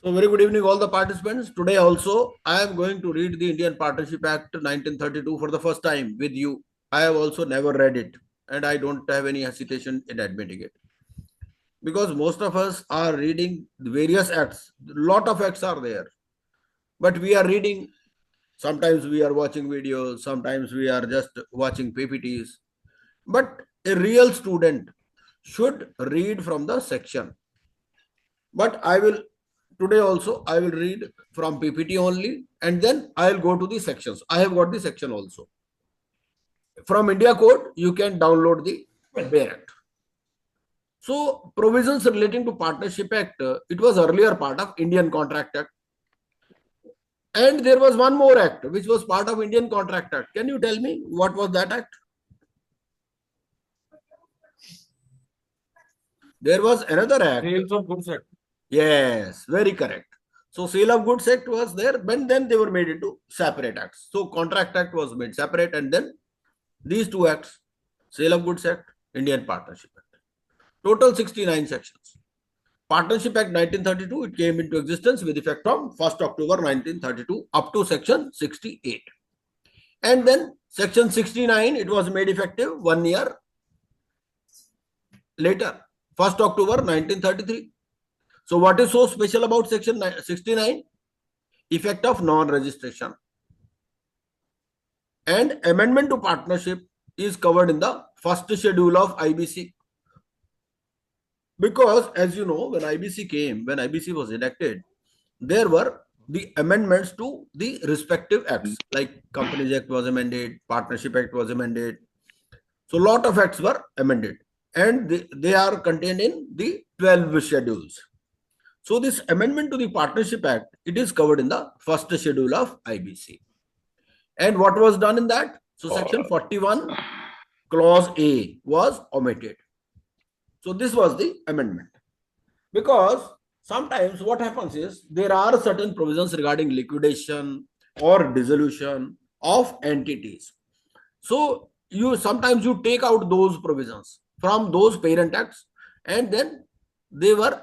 So, very good evening, all the participants. Today, also, I am going to read the Indian Partnership Act 1932 for the first time with you. I have also never read it, and I don't have any hesitation in admitting it because most of us are reading various acts. Lot of acts are there, but we are reading. Sometimes we are watching videos, sometimes we are just watching PPTs. But a real student should read from the section. But I will today also I will read from PPT only, and then I'll go to the sections. I have got the section also. From India Code, you can download the Bare Act. So provisions relating to Partnership Act, it was earlier part of Indian Contract Act. And there was one more act which was part of Indian Contract Act. Can you tell me what was that act? There was another act. Sales of Goods Act. Yes, very correct. So Sale of Goods Act was there, but then they were made into separate acts. So Contract Act was made separate, and then these two acts, Sale of Goods Act, Indian Partnership Act. Total 69 sections. Partnership Act 1932, it came into existence with effect from 1st October 1932 up to section 68. And then section 69, it was made effective 1 year later, 1st October 1933. So what is so special about section 69? Effect of non-registration. And amendment to partnership is covered in the first schedule of IBC. Because as you know, when IBC was enacted, there were the amendments to the respective acts, like Companies Act was amended, Partnership Act was amended. So a lot of acts were amended, and they are contained in the 12 schedules. So this amendment to the Partnership Act, it is covered in the first schedule of IBC. And what was done in that? So section 41, clause A was omitted. So this was the amendment. Because sometimes what happens is there are certain provisions regarding liquidation or dissolution of entities. So sometimes you take out those provisions from those parent acts, and then they were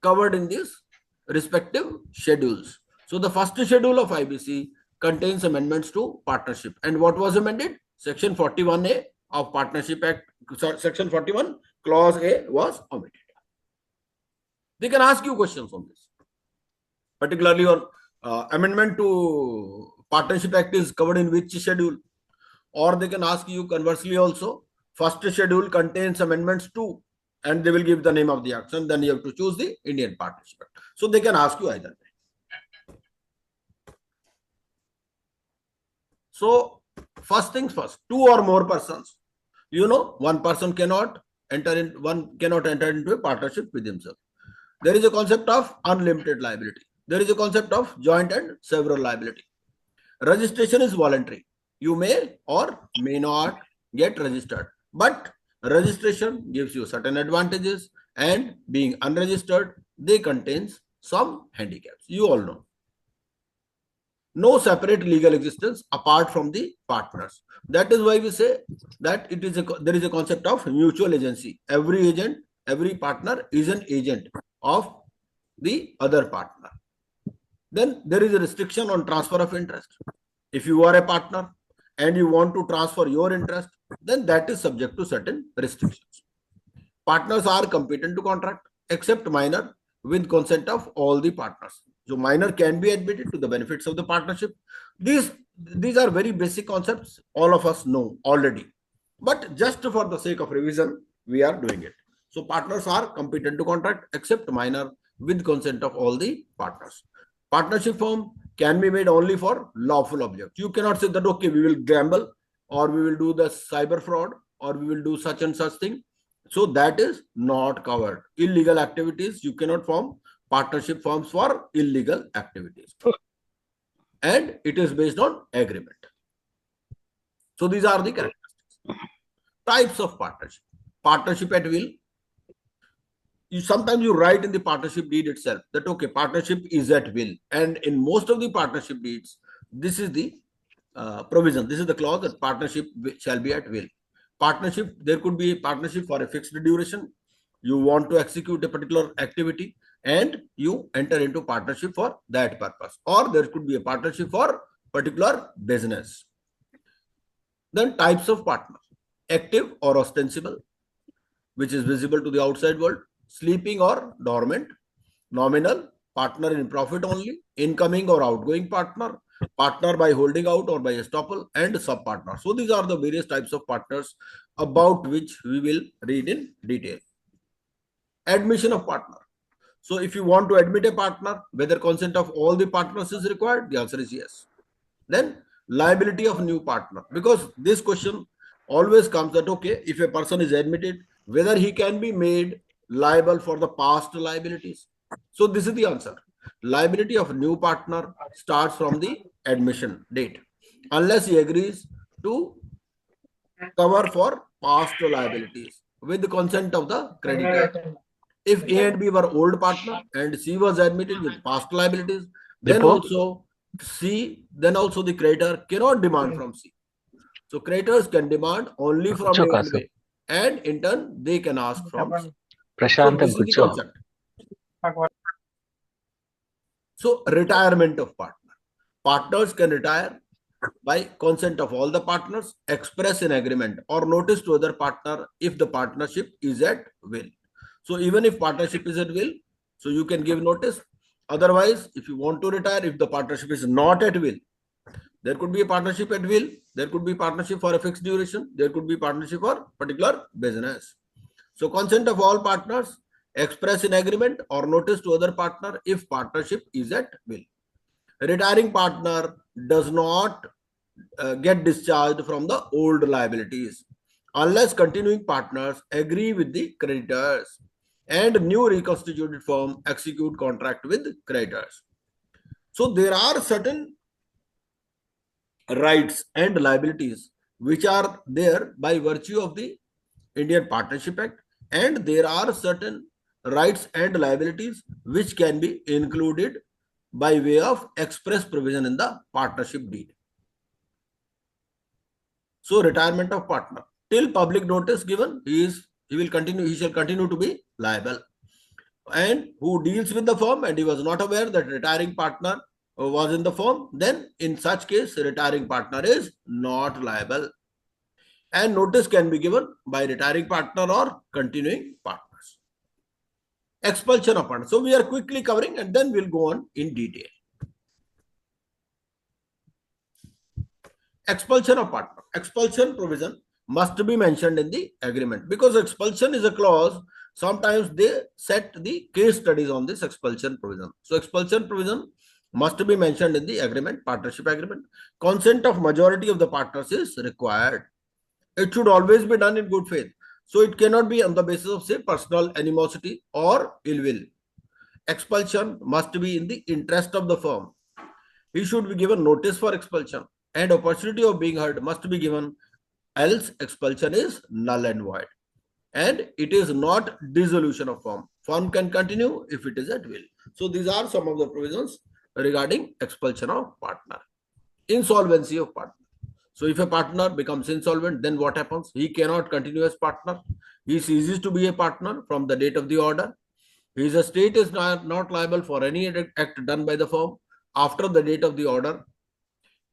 covered in these respective schedules. So the first schedule of IBC contains amendments to partnership. And what was amended? Section 41A of Partnership Act, section 41, clause A was omitted. They can ask you questions on this, particularly on amendment to Partnership Act is covered in which schedule? Or they can ask you conversely also, first schedule contains amendments to, and they will give the name of the action, then you have to choose the Indian Partnership Act. So they can ask you either way. So first things first, two or more persons. One person cannot enter into a partnership with himself. There is a concept of unlimited liability. There is a concept of joint and several liability. Registration is voluntary. You may or may not get registered, but registration gives you certain advantages, and being unregistered, they contains some handicaps. You all know. No separate legal existence apart from the partners. That is why we say that there is a concept of mutual agency. Every partner is an agent of the other partner. Then there is a restriction on transfer of interest. If you are a partner and you want to transfer your interest, then that is subject to certain restrictions. Partners are competent to contract except minor with consent of all the partners. So minor can be admitted to the benefits of the partnership. These are very basic concepts. All of us know already. But just for the sake of revision, we are doing it. So partners are competent to contract except minor with consent of all the partners. Partnership firm can be made only for lawful objects. You cannot say that, okay, we will gamble, or we will do the cyber fraud, or we will do such and such thing. So that is not covered. Illegal activities, you cannot form partnership firms for illegal activities. And it is based on agreement. So these are the characteristics. Types of partnership. Partnership at will. Sometimes you write in the partnership deed itself that, okay, partnership is at will. And in most of the partnership deeds, this is the provision. This is the clause that partnership shall be at will. Partnership, there could be a partnership for a fixed duration. you want to execute a particular activity and you enter into partnership for that purpose, or there could be a partnership for particular business. Then types of partner: active or ostensible, which is visible to the outside world; sleeping or dormant; nominal, partner in profit only; incoming or outgoing partner; partner by holding out or by estoppel; and sub partner. So these are the various types of partners about which we will read in detail. Admission of partner. So if you want to admit a partner, whether consent of all the partners is required, the answer is yes. Then liability of new partner, because this question always comes that, okay, if a person is admitted, whether he can be made liable for the past liabilities. So this is the answer. Liability of new partner starts from the admission date, unless he agrees to cover for past liabilities with the consent of the creditor. If A and B were old partner and C was admitted with past liabilities, then also the creditor cannot demand from C. So creditors can demand only from A and B, and in turn they can ask from C. So this is the concept. So retirement of partner. Partners can retire by consent of all the partners, express in agreement or notice to other partner if the partnership is at will. So even if partnership is at will, so you can give notice. Otherwise, if you want to retire, if the partnership is not at will, there could be a partnership at will, there could be partnership for a fixed duration, there could be partnership for particular business. So consent of all partners, express in agreement or notice to other partner if partnership is at will. Retiring partner does not get discharged from the old liabilities unless continuing partners agree with the creditors and new reconstituted firm execute contract with creditors. So there are certain rights and liabilities which are there by virtue of the Indian Partnership Act, and there are certain rights and liabilities which can be included by way of express provision in the partnership deed. So retirement of partner, till public notice given, he shall continue to be liable. And who deals with the firm and he was not aware that retiring partner was in the firm, then in such case retiring partner is not liable. And notice can be given by retiring partner or continuing partners. Expulsion of partner. So we are quickly covering and then we'll go on in detail. Expulsion of partner. Expulsion provision must be mentioned in the agreement, because expulsion is a clause. Sometimes they set the case studies on this expulsion provision. So expulsion provision must be mentioned in the agreement, partnership agreement. Consent of majority of the partners is required. It should always be done in good faith. So it cannot be on the basis of, say, personal animosity or ill will. Expulsion must be in the interest of the firm. He should be given notice for expulsion, and opportunity of being heard must be given, else expulsion is null and void. And it is not dissolution of firm. Firm can continue if it is at will. So these are some of the provisions regarding expulsion of partner. Insolvency of partner. So if a partner becomes insolvent, then what happens? He cannot continue as partner. He ceases to be a partner from the date of the order. His estate is not liable for any act done by the firm after the date of the order.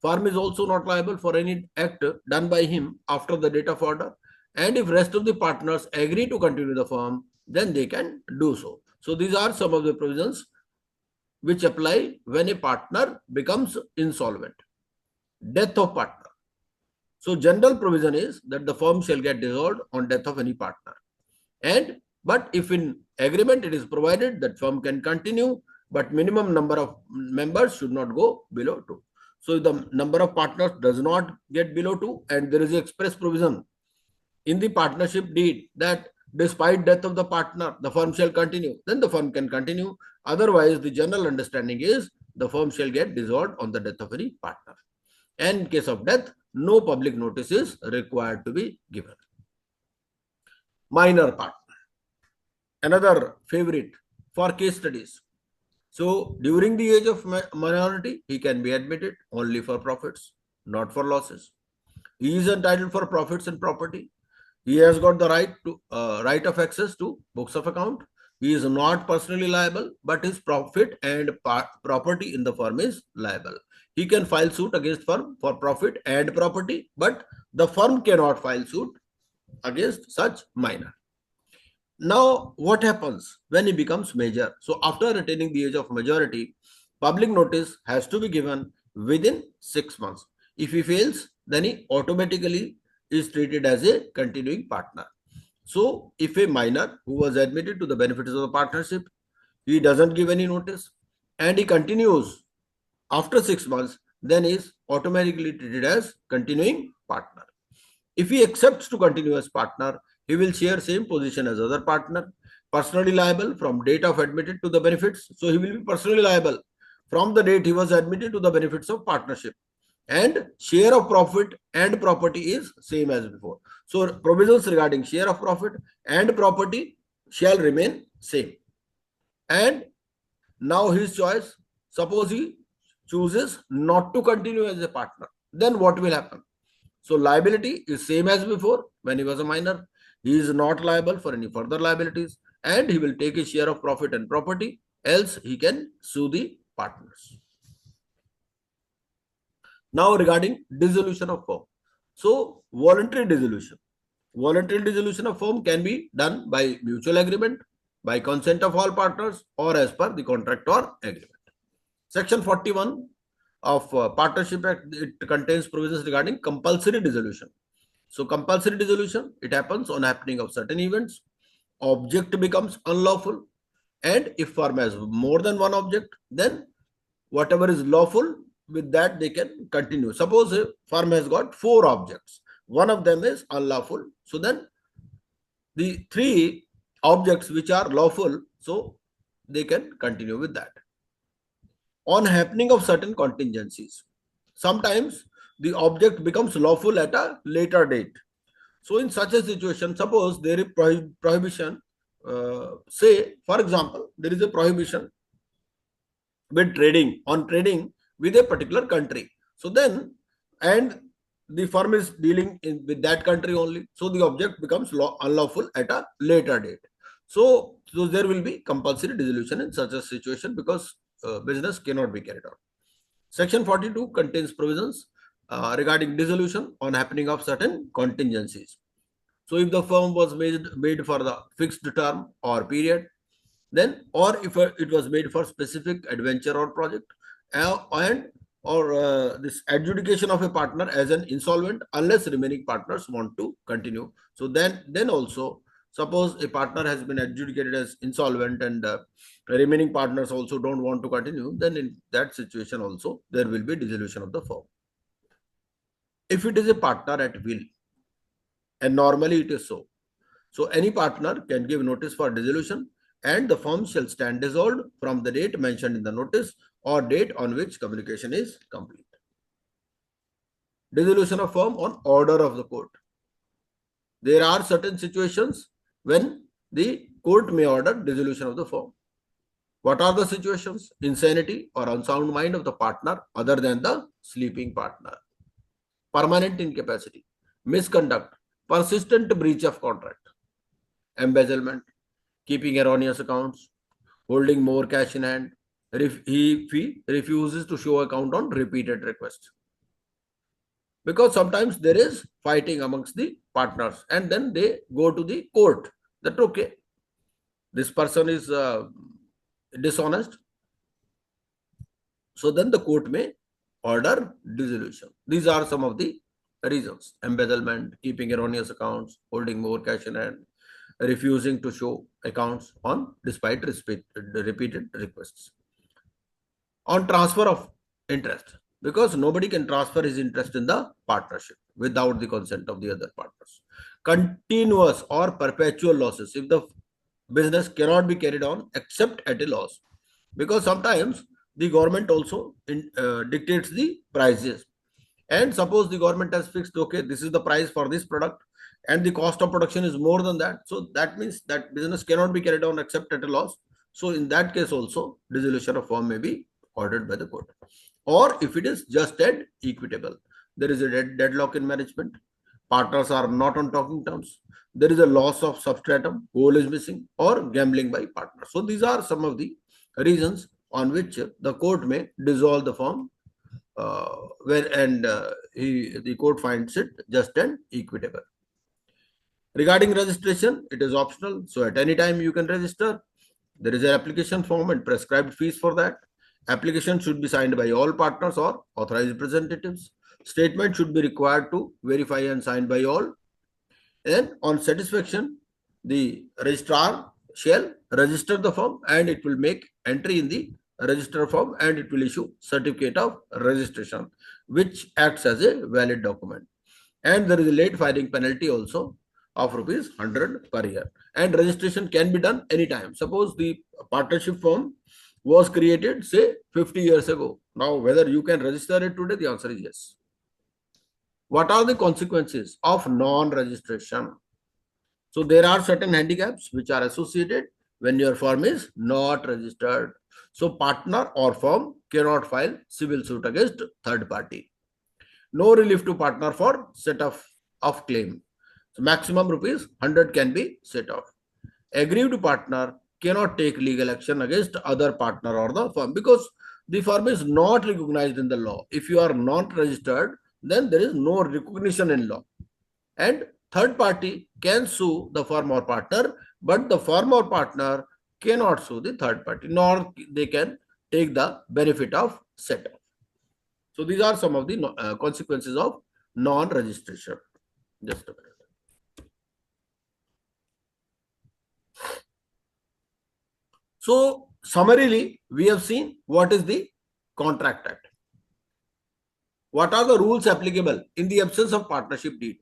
Firm is also not liable for any act done by him after the date of order. And if rest of the partners agree to continue the firm, then they can do so. So these are some of the provisions which apply when a partner becomes insolvent. Death of partner. So general provision is that the firm shall get dissolved on death of any partner. But if in agreement it is provided that firm can continue, but minimum number of members should not go below 2. So if the number of partners does not get below 2 and there is an express provision in the partnership deed that despite death of the partner, the firm shall continue, then the firm can continue. Otherwise, the general understanding is the firm shall get dissolved on the death of any partner. And in case of death, no public notice is required to be given. Minor partner. Another favorite for case studies. So during the age of minority, he can be admitted only for profits, not for losses. He is entitled for profits and property. He has got the right of access to books of account. He is not personally liable, but his profit and property in the firm is liable. He can file suit against firm for profit and property, but the firm cannot file suit against such minor. Now, what happens when he becomes major? So, after attaining the age of majority, public notice has to be given within 6 months. If he fails, then he automatically is treated as a continuing partner. So, if a minor who was admitted to the benefits of the partnership, he doesn't give any notice and he continues after 6 months, then he is automatically treated as continuing partner. If he accepts to continue as partner, he will share same position as other partner, personally liable from date of admitted to the benefits. So he will be personally liable from the date he was admitted to the benefits of partnership. And share of profit and property is same as before. So provisions regarding share of profit and property shall remain same. And now his choice, suppose he chooses not to continue as a partner, then what will happen? So liability is same as before when he was a minor. He is not liable for any further liabilities and he will take a share of profit and property, else he can sue the partners. Now regarding dissolution of firm. So voluntary dissolution. Voluntary dissolution of firm can be done by mutual agreement, by consent of all partners, or as per the contract or agreement. Section 41 of Partnership Act, it contains provisions regarding compulsory dissolution. So compulsory dissolution, it happens on happening of certain events. Object becomes unlawful, and if firm has more than one object, then whatever is lawful, with that they can continue. Suppose a firm has got 4 objects, one of them is unlawful, so then the 3 objects which are lawful, so they can continue with that. On happening of certain contingencies, sometimes the object becomes lawful at a later date. So in such a situation, suppose there is prohibition, say for example, there is a prohibition with trading with a particular country. So then, and the firm is dealing with that country only. So the object becomes unlawful at a later date. So there will be compulsory dissolution in such a situation because business cannot be carried out. Section 42 contains provisions regarding dissolution on happening of certain contingencies. So if the firm was made for the fixed term or period, then or if it was made for specific adventure or project, and or this adjudication of a partner as an insolvent unless remaining partners want to continue. So then also, suppose a partner has been adjudicated as insolvent and remaining partners also don't want to continue, then in that situation also there will be dissolution of the firm. If it is a partner at will, and normally it is so, so any partner can give notice for dissolution and the firm shall stand dissolved from the date mentioned in the notice or date on which communication is complete. Dissolution of firm on order of the court. There are certain situations when the court may order dissolution of the firm. What are the situations? Insanity or unsound mind of the partner other than the sleeping partner. Permanent incapacity. Misconduct. Persistent breach of contract. Embezzlement. Keeping erroneous accounts. Holding more cash in hand. If he refuses to show account on repeated requests. Because sometimes there is fighting amongst the partners and then they go to the court that okay, this person is dishonest. So then the court may order dissolution. These are some of the reasons: embezzlement, keeping erroneous accounts, holding more cash in hand, refusing to show accounts on despite repeated requests. On transfer of interest, because nobody can transfer his interest in the partnership without the consent of the other partners. Continuous or perpetual losses, if the business cannot be carried on except at a loss, because sometimes the government also dictates the prices, and suppose the government has fixed, okay, this is the price for this product and the cost of production is more than that, so that means that business cannot be carried on except at a loss. So in that case also dissolution of firm may be ordered by the court. Or if it is just and equitable, there is a deadlock in management, partners are not on talking terms, there is a loss of substratum, goal is missing, or gambling by partners. So these are some of the reasons on which the court may dissolve the firm, the court finds it just and equitable. Regarding registration, it is optional. So at any time you can register. There is an application form and prescribed fees for that. Application should be signed by all partners or authorized representatives. Statement should be required to verify and signed by all. And on satisfaction, the registrar shall register the firm and it will make entry in the register form and it will issue certificate of registration, which acts as a valid document. And there is a late filing penalty also of rupees 100 per year. And registration can be done anytime. Suppose the partnership firm was created, say, 50 years ago. Now, whether you can register it today, the answer is yes. What are the consequences of non-registration? So there are certain handicaps which are associated when your firm is not registered. So partner or firm cannot file civil suit against third party. No relief to partner for set off of claim. So maximum rupees 100 can be set off. Aggrieved partner cannot take legal action against other partner or the firm because the firm is not recognized in the law. If you are not registered, then there is no recognition in law. And third party can sue the firm or partner, but the firm or partner cannot sue the third party, nor they can take the benefit of set off. So these are some of the consequences of non-registration. Just a minute. So summarily, we have seen what is the Contract Act. What are the rules applicable in the absence of partnership deed?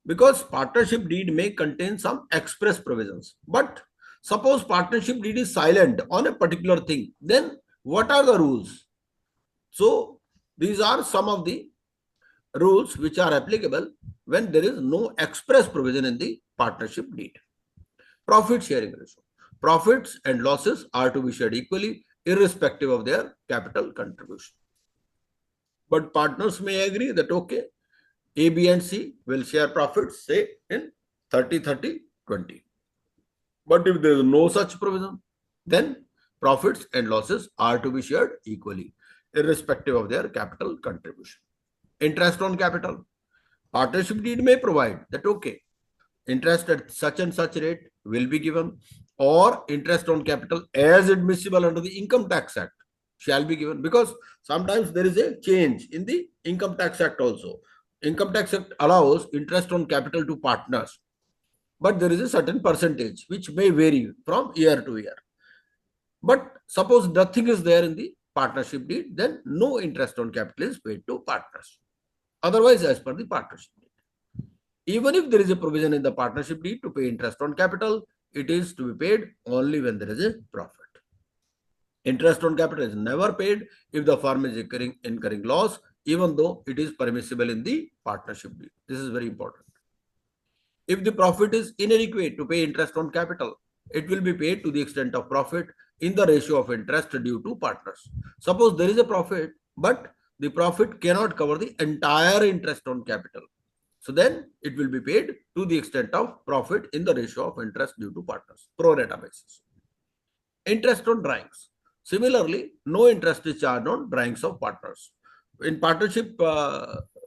Because partnership deed may contain some express provisions. But suppose partnership deed is silent on a particular thing, then what are the rules? So these are some of the rules which are applicable when there is no express provision in the partnership deed. Profit sharing ratio. Profits and losses are to be shared equally, irrespective of their capital contribution. But partners may agree that, okay, A, B, and C will share profits, say, in 30-30-20. But if there is no such provision, then profits and losses are to be shared equally, irrespective of their capital contribution. Interest on capital. Partnership deed may provide that, okay, interest at such and such rate will be given, or interest on capital as admissible under the Income Tax Act shall be given, because sometimes there is a change in the Income Tax Act also. Income Tax Act allows interest on capital to partners, but there is a certain percentage which may vary from year to year. But suppose nothing is there in the partnership deed, then no interest on capital is paid to partners. Otherwise, as per the partnership deed. Even if there is a provision in the partnership deed to pay interest on capital, it is to be paid only when there is a profit. Interest on capital is never paid if the firm is incurring loss, even though it is permissible in the partnership deed. This is very important. If the profit is inadequate to pay interest on capital, it will be paid to the extent of profit in the ratio of interest due to partners. Suppose there is a profit, but the profit cannot cover the entire interest on capital. So then it will be paid to the extent of profit in the ratio of interest due to partners, pro rata basis. Interest on drawings. Similarly, no interest is charged on drawings of partners. In partnership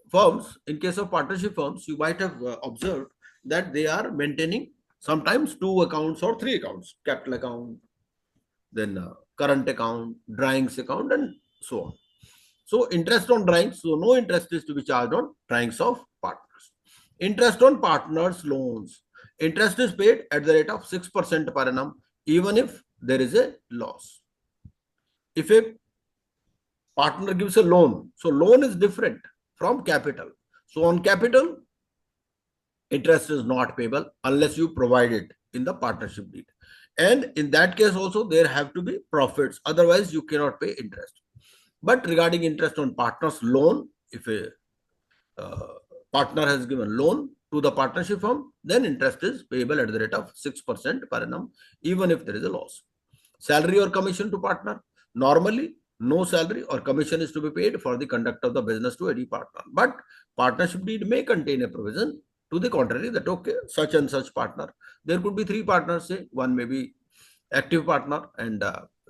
firms, in case of partnership firms, you might have observed that they are maintaining sometimes 2 accounts or 3 accounts, capital account, then current account, drawings account, and so on. So interest on drawings, so no interest is to be charged on drawings of partners. Interest on partners' loans. Interest is paid at the rate of 6% per annum, even if there is a loss. If a partner gives a loan, so loan is different from capital. So on capital, interest is not payable unless you provide it in the partnership deed. And in that case also, there have to be profits. Otherwise, you cannot pay interest. But regarding interest on partner's loan, if a partner has given loan to the partnership firm, then interest is payable at the rate of 6% per annum, even if there is a loss. Salary or commission to partner. Normally, no salary or commission is to be paid for the conduct of the business to any partner. But partnership deed may contain a provision to the contrary, that okay, such and such partner, there could be three partners, say one may be active partner, and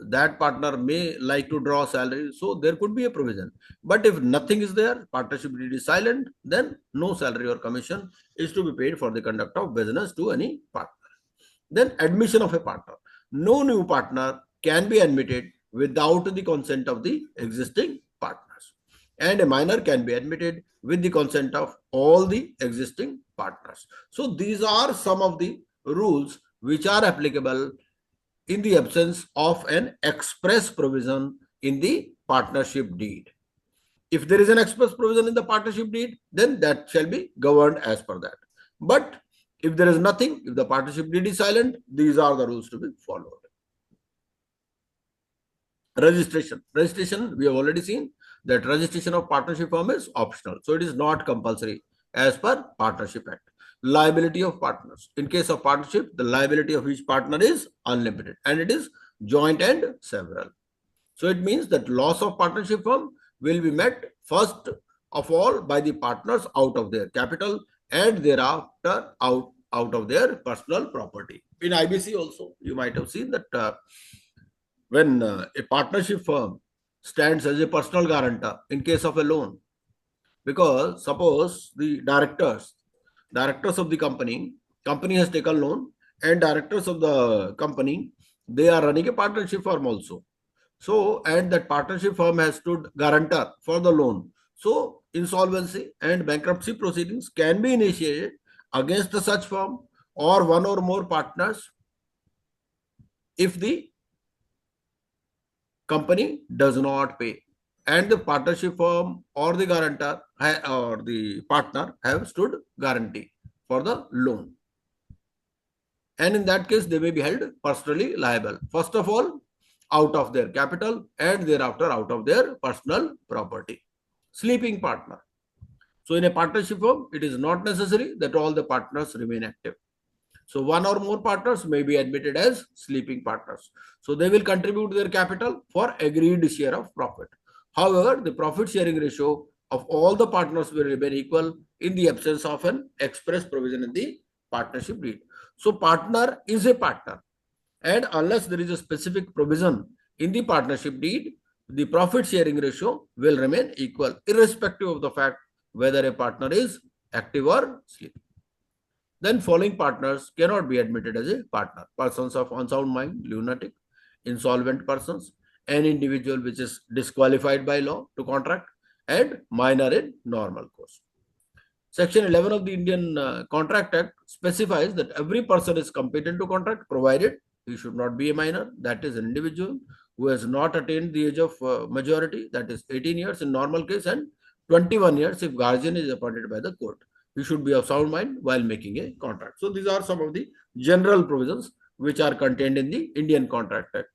that partner may like to draw salary, so there could be a provision. But if nothing is there, partnership deed is silent, then no salary or commission is to be paid for the conduct of business to any partner. Then admission of a partner. No new partner can be admitted without the consent of the existing partners. And a minor can be admitted with the consent of all the existing partners. So these are some of the rules which are applicable in the absence of an express provision in the partnership deed. If there is an express provision in the partnership deed, then that shall be governed as per that. But if there is nothing, if the partnership deed is silent, these are the rules to be followed. Registration. Registration, we have already seen that registration of partnership firm is optional. So it is not compulsory as per Partnership Act. Liability of partners. In case of partnership, the liability of each partner is unlimited and it is joint and several. So it means that loss of partnership firm will be met first of all by the partners out of their capital and thereafter out of their personal property. In IBC also, you might have seen that when a partnership firm stands as a personal guarantor in case of a loan, because suppose the directors of the company has taken loan, and directors of the company, they are running a partnership firm also. So, and that partnership firm has stood guarantor for the loan. So, insolvency and bankruptcy proceedings can be initiated against such firm or one or more partners if the company does not pay and the partnership firm or the guarantor or the partner have stood guarantee for the loan. And in that case, they may be held personally liable. First of all, out of their capital and thereafter out of their personal property. Sleeping partner. So in a partnership firm, it is not necessary that all the partners remain active. So one or more partners may be admitted as sleeping partners. So they will contribute their capital for agreed share of profit. However, the profit sharing ratio of all the partners will remain equal in the absence of an express provision in the partnership deed. So partner is a partner, and unless there is a specific provision in the partnership deed, the profit sharing ratio will remain equal irrespective of the fact whether a partner is active or sleeping. Then following partners cannot be admitted as a partner: persons of unsound mind, lunatic, insolvent persons, an individual which is disqualified by law to contract, and minor in normal course. Section 11 of the Indian Contract Act specifies that every person is competent to contract provided he should not be a minor, that is an individual who has not attained the age of majority, that is 18 years in normal case and 21 years if guardian is appointed by the court. He should be of sound mind while making a contract. So these are some of the general provisions which are contained in the Indian Contract Act,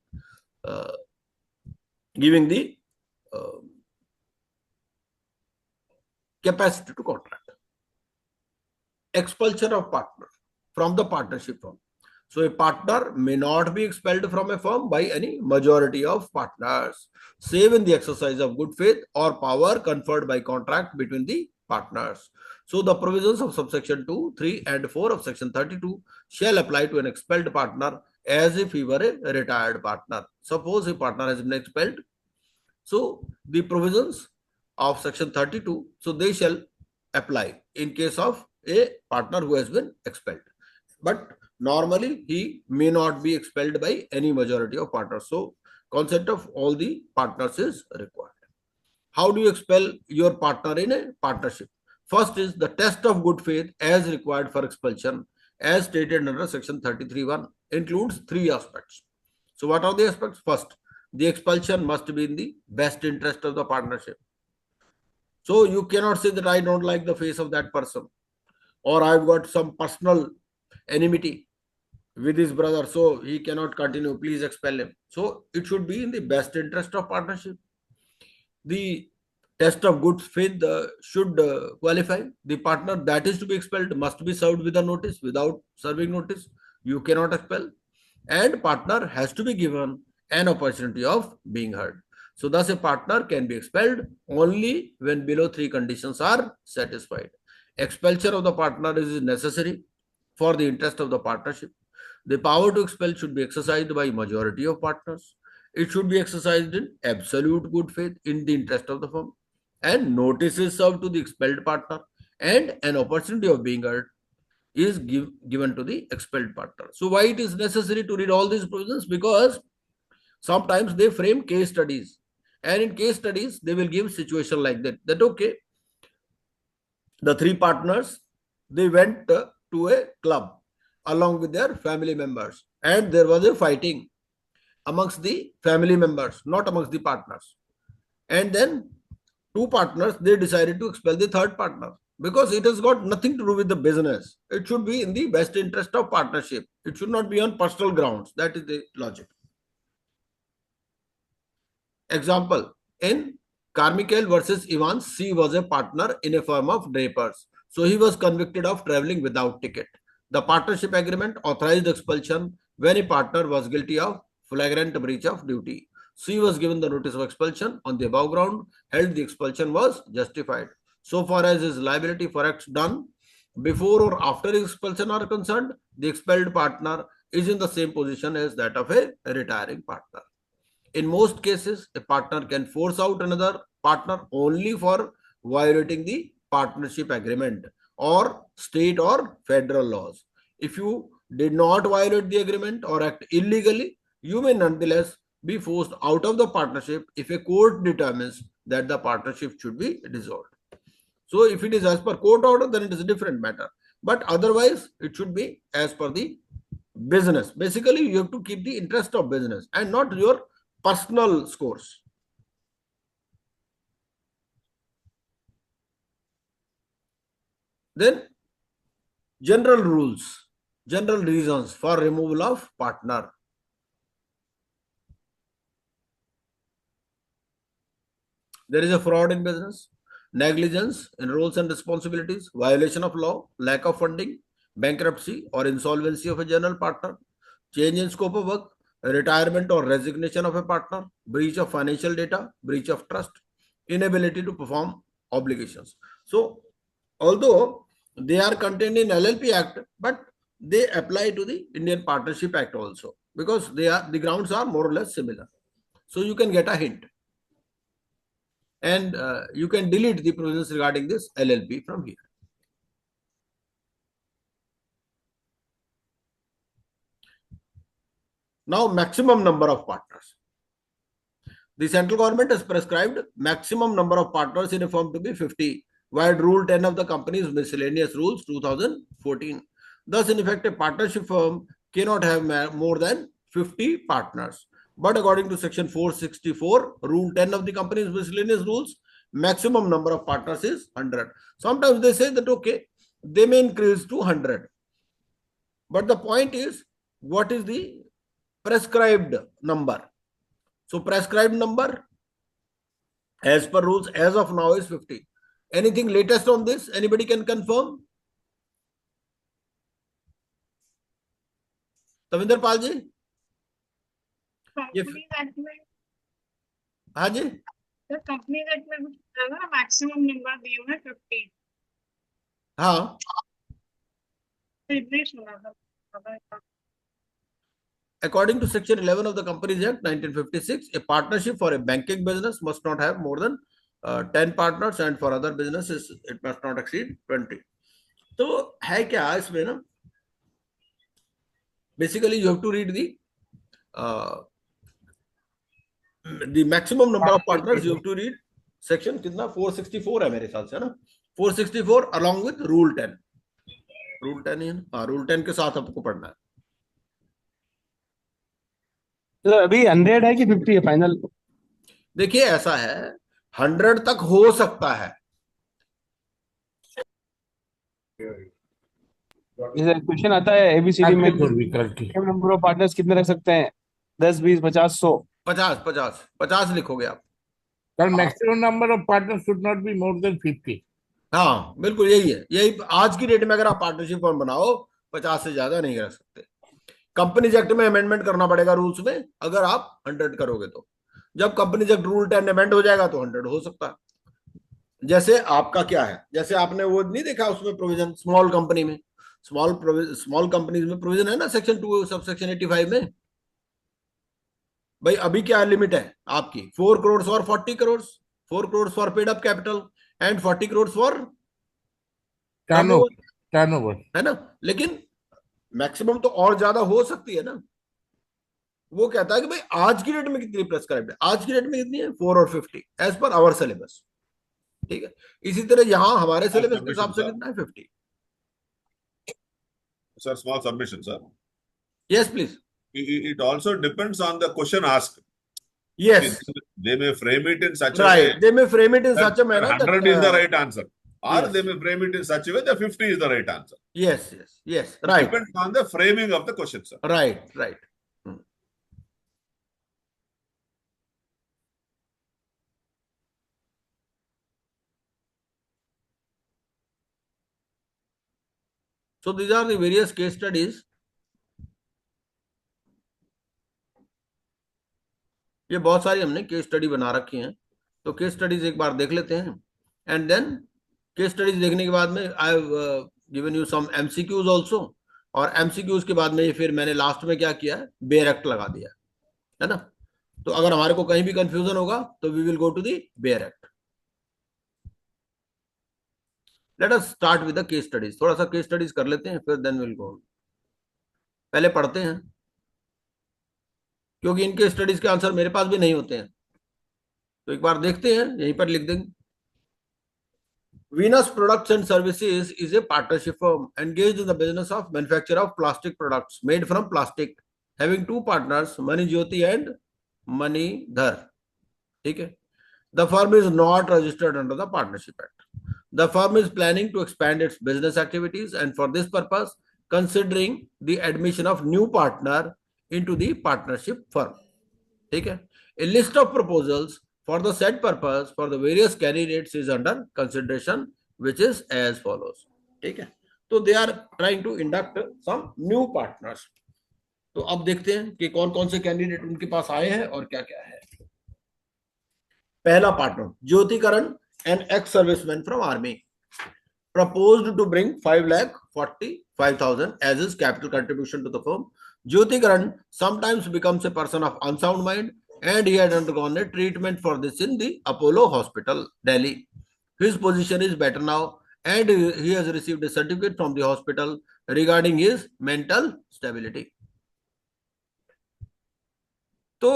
giving the capacity to contract. Expulsion of partner from the partnership firm. So a partner may not be expelled from a firm by any majority of partners, save in the exercise of good faith or power conferred by contract between the partners. So the provisions of subsection 2, 3 and 4 of section 32 shall apply to an expelled partner as if he were a retired partner. Suppose a partner has been expelled. So the provisions of section 32, so they shall apply in case of a partner who has been expelled. But normally he may not be expelled by any majority of partners. So consent of all the partners is required. How do you expel your partner in a partnership? First is the test of good faith as required for expulsion, as stated under section 33(1), includes three aspects. So what are the aspects? First, the expulsion must be in the best interest of the partnership. So you cannot say that I don't like the face of that person, or I've got some personal enmity with his brother, so he cannot continue, please expel him. So it should be in the best interest of partnership. The test of good faith should qualify. The partner that is to be expelled must be served with a notice. Without serving notice, you cannot expel. And partner has to be given an opportunity of being heard. So thus a partner can be expelled only when below three conditions are satisfied. Expulsion of the partner is necessary for the interest of the partnership. The power to expel should be exercised by majority of partners. It should be exercised in absolute good faith in the interest of the firm. And notice is served to the expelled partner, and an opportunity of being heard is given to the expelled partner. So why it is necessary to read all these provisions? Because sometimes they frame case studies, and in case studies they will give situation like that okay, the three partners, they went to a club along with their family members, and there was a fighting amongst the family members, not amongst the partners. And then two partners, they decided to expel the third partner because it has got nothing to do with the business. It should be in the best interest of partnership. It should not be on personal grounds. That is the logic. Example, in Carmichael versus Evans, C was a partner in a firm of drapers. So he was convicted of traveling without ticket. The partnership agreement authorized expulsion when a partner was guilty of flagrant breach of duty. C was given the notice of expulsion on the above ground, held the expulsion was justified. So far as his liability for acts done before or after expulsion are concerned, the expelled partner is in the same position as that of a retiring partner. In most cases, a partner can force out another partner only for violating the partnership agreement or state or federal laws. If you did not violate the agreement or act illegally, you may nonetheless be forced out of the partnership if a court determines that the partnership should be dissolved. So if it is as per court order, then it is a different matter. But otherwise, it should be as per the business. Basically, you have to keep the interest of business and not your personal scores. Then general rules, general reasons for removal of partner. There is a fraud in business, negligence in roles and responsibilities, violation of law, lack of funding, bankruptcy or insolvency of a general partner, change in scope of work, retirement or resignation of a partner, breach of financial data, breach of trust, inability to perform obligations. So, although they are contained in LLP Act, but they apply to the Indian Partnership Act also, because the grounds are more or less similar. So you can get a hint, and you can delete the provisions regarding this LLP from here. Now, maximum number of partners. The central government has prescribed maximum number of partners in a firm to be 50, via Rule 10 of the Company's Miscellaneous Rules 2014. Thus, in effect, a partnership firm cannot have more than 50 partners. But according to Section 464, Rule 10 of the Company's Miscellaneous Rules, maximum number of partners is 100. Sometimes they say that, okay, they may increase to 100. But the point is, what is the prescribed number? So prescribed number as per rules as of now is 50. Anything latest on this? Anybody can confirm? Tavinder Pal ji? हाँ जी, company act में कुछ ना maximum number दिए हुए 50. हाँ, इतने सुना था. According to Section 11 of the Companies Act 1956, a partnership for a banking business must not have more than 10 partners, and for other businesses it must not exceed 20. तो है क्या इसमें ना, basically you have to read the maximum number of partners. You have to read section कितना 464 है मेरे ख्याल से, है ना, 464 along with Rule 10. Rule 10 है, हाँ, Rule 10 के साथ आपको पढ़ना है. तो अभी 100 है कि 50 है फाइनल? देखिए ऐसा है, 100 तक हो सकता है. क्वेश्चन आता है एबीसीडी में, नंबर ऑफ पार्टनर्स कितने रख सकते हैं? 10, 20, 50, 100? 50 लिखोगे आप. Maximum number of partners should not be more than 50. हाँ बिल्कुल यही है. यही आज की डेट में अगर आप पार्टनरशिप फॉर्म बनाओ 50 से ज्यादा नहीं रख सकते. कंपनीज एक्ट में अमेंडमेंट करना पड़ेगा रूल्स में अगर आप 100 करोगे तो. जब कंपनीज एक्ट रूल 10 अमेंड हो जाएगा तो 100 हो सकता है. जैसे आपका क्या है, जैसे आपने वो नहीं देखा उसमें प्रोविजन स्मॉल कंपनी में, स्मॉल कंपनीज में प्रोविजन है ना सेक्शन 2 सब सेक्शन 85 में। भाई अभी क्या लिमिट है आपकी, 4 करोड़ और 40 crore, 4 crore for paid up capital and 40 crore for turnover, turnover. है ना। लेकिन मैक्सिमम तो और ज्यादा हो सकती है ना। वो कहता है कि भाई आज की डेट में कितनी प्रेस्क्राइब्ड है, आज की डेट में कितनी है 4 और 50 एज पर आवर सिलेबस। ठीक है, इसी तरह यहाँ हमारे सिलेबस के हिसाब से कितना है 50। Sir, small submission, sir. Yes please. It also depends on the question asked. Yes They may frame it in such a way right, they may frame it in that such a manner 100 is the right answer, or yes. they may frame it in such a way that 50 is the right answer. yes right Depends on the framing of the question, sir. right. So these are the various case studies. ये बहुत सारी हमने case study बना रखी हैं, तो case studies एक बार देख लेते हैं एंड देन केस स्टडीज देखने के बाद में I have given you some MCQs also, और एमसीक्यूज के बाद में ये फिर मैंने लास्ट में क्या किया है, बेयर एक्ट लगा दिया है ना। तो अगर हमारे को कहीं भी कंफ्यूजन होगा तो we will go to the bare act. Let us start with the case studies, थोड़ा सा केस स्टडीज कर लेते हैं फिर देन विल गो। पहले पढ़ते हैं क्योंकि इनके स्टडीज के आंसर मेरे पास भी नहीं होते हैं, तो एक बार देखते हैं, यहीं पर लिख देंगे। Venus Products and Services is a partnership firm engaged in the business of manufacture of plastic products made from plastic, having two partners, Mani Jyoti and Mani Dhar. Okay. The firm is not registered under the Partnership Act. The firm is planning to expand its business activities, and for this purpose, considering the admission of new partner into the partnership firm. Okay. A list of proposals for the said purpose for the various candidates is under consideration, which is as follows. ठीक है, तो they are trying to induct some new partners. तो अब देखते हैं कि कौन कौन से कैंडिडेट उनके पास आए हैं और क्या क्या है। पहला partner ज्योतिकरण, an ex-serviceman from army, proposed to bring 5,45,000 as his capital contribution to the firm. Jyotikaran sometimes becomes a person of unsound mind, and he had undergone a treatment for this in the Apollo Hospital, Delhi. His position is better now, and he has received a certificate from the hospital regarding his mental stability. तो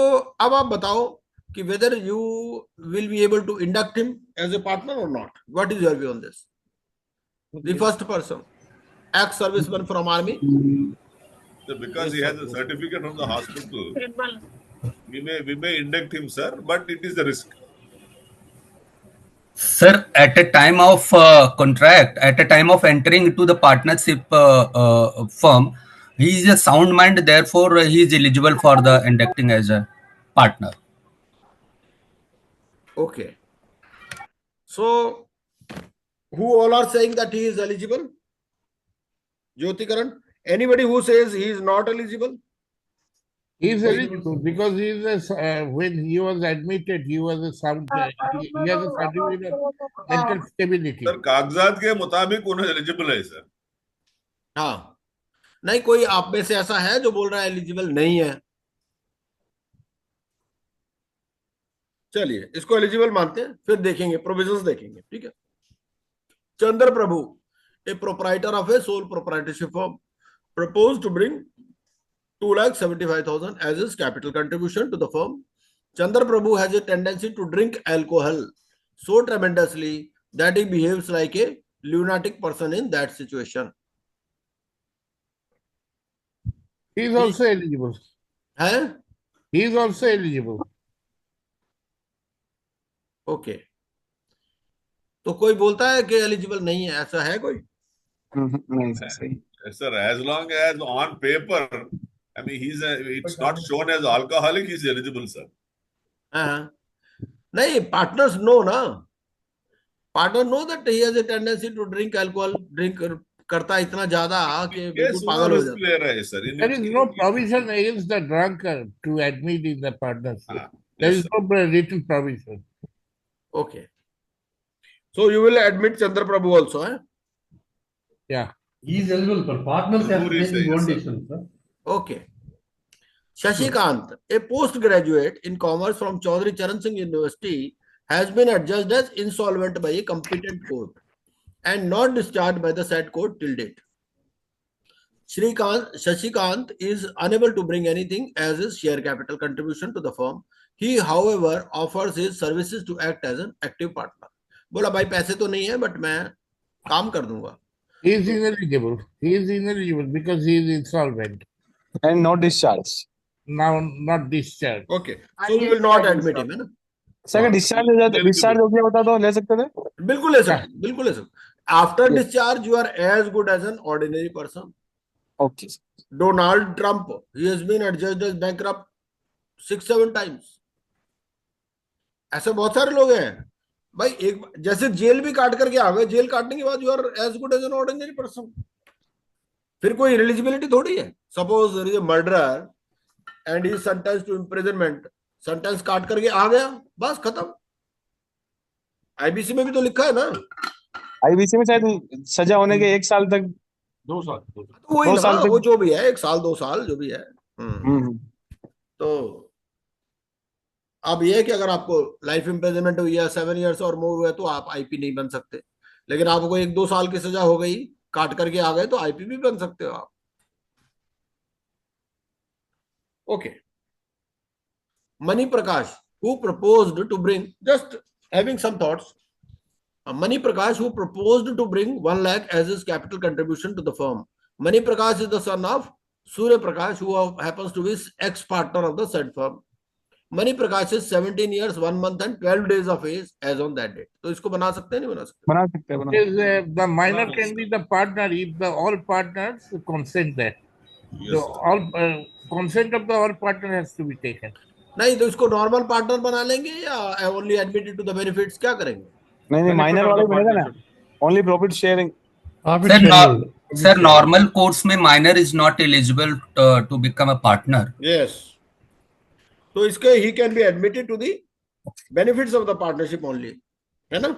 अब आप बताओ कि whether you will be able to induct him as a partner or not. What is your view on this? The first person, ex-serviceman from army. So because he has a certificate from the hospital, Tribal. we may induct him, sir, but it is the risk. Sir, at a time of contract, at a time of entering into the partnership firm, he is a sound mind, therefore he is eligible for the inducting as a partner. Okay. So, who all are saying that he is eligible? Jyotikaran. Anybody who says he is not eligible? He is eligible because he is when he was admitted, he was a sound. He has a certificate of mental stability. Sir कागजात के मुताबिक उन्हें eligible है sir. हाँ, नहीं कोई आप में से ऐसा है जो बोल रहा है एलिजिबल नहीं है? चलिए इसको एलिजिबल मानते हैं, फिर देखेंगे प्रोविजंस देखेंगे। ठीक है। चंद्र प्रभु, a proprietor of a sole proprietorship firm, proposed to bring 2,75,000 as his capital contribution to the firm. Chandra Prabhu has a tendency to drink alcohol so tremendously that he behaves like a lunatic person in that situation. He is also eligible. है? He is also eligible. Okay. तो कोई बोलता है कि eligible नहीं है, ऐसा है कोई? नहीं सर, सही। Sir, as long as on paper, I mean, it's not shown as alcoholic, he's eligible, sir. हाँ, नहीं पार्टनर्स नो ना, partner know that he has a tendency to drink alcohol, drink करता है इतना ज्यादा कि बिल्कुल पागल हो जाता है। ले रहा है sir. There is no provision against the drunkard to admit in the partnership. There is no written provision. Okay. So you will admit Chandra Prabhu also, eh? Yeah. He is eligible for partners have to Guru is take this saying, one yes, sir. decision, sir. Okay. Shashikant, a postgraduate in commerce from Chaudhry Charan Singh University, has been adjudged as insolvent by a competent court and not discharged by the said court till date. Shashikant is unable to bring anything as his share capital contribution to the firm. He, however, offers his services to act as an active partner. बोला भाई पैसे तो नहीं है but मैं काम कर दूंगा. He is ineligible. He is ineligible because he is insolvent. And not discharged. Now not discharged. Okay. So you will not admit him, है ना? सर अगर डिस्चार्ज हो जाए तो डिस्चार्ज हो गया होता तो ले सकते थे. बिल्कुल ले सकते, बिल्कुल ले सकते. After discharge, you are as good as an ordinary person. Okay. Donald Trump, he has been adjudged as bankrupt 6-7 times. ऐसे बहुत सारे लोग हैं भाई. एक जैसे जेल भी काट करके आ गए, जेल काटने के बाद you are as good as an ordinary person. फिर कोई इलिजिबिलिटी थोड़ी है. Suppose there is a murderer and he is sentenced to imprisonment, sentence काट करके आ गया, बस खत्म. आईबीसी में भी तो लिखा है ना. आईबीसी में शायद सजा होने के 1 साल तक 2 साल. तो वही 2 ना, साल तक. वो जो भी है 1 साल 2 साल जो भी है. तो अब ये है कि अगर आपको लाइफ इम्प्रिजनमेंट हुई है 7 years और मोर हुआ है तो आप आईपी नहीं बन सकते. लेकिन आपको 1-2 साल की सजा हो गई, काट करके आ गए, तो आईपी भी बन सकते हो आप. Okay. Mani Prakash, who proposed to bring, just having some thoughts, Mani Prakash, who proposed to bring 1 lakh as his capital contribution to the firm. Mani Prakash is the son of Surya Prakash, who happens to be ex-partner of the said firm. Mani Prakash is 17 years, 1 month and 12 days of age as on that date. तो इसको बना सकते हैं नहीं बना सकते? बना सकते हैं. Because, the minor can be the partner if the all partners consent that. Yes, So sir. all consent of the all partner has to be taken. नहीं तो इसको नॉर्मल पार्टनर बना लेंगे या only admitted to the benefits, क्या करेंगे? नहीं minor वाला बनेगा ना. Only profit sharing. Sir, normal courts में minor is not eligible to become a partner. Yes. तो इसके ही can be admitted to the benefits of the partnership only, है ना?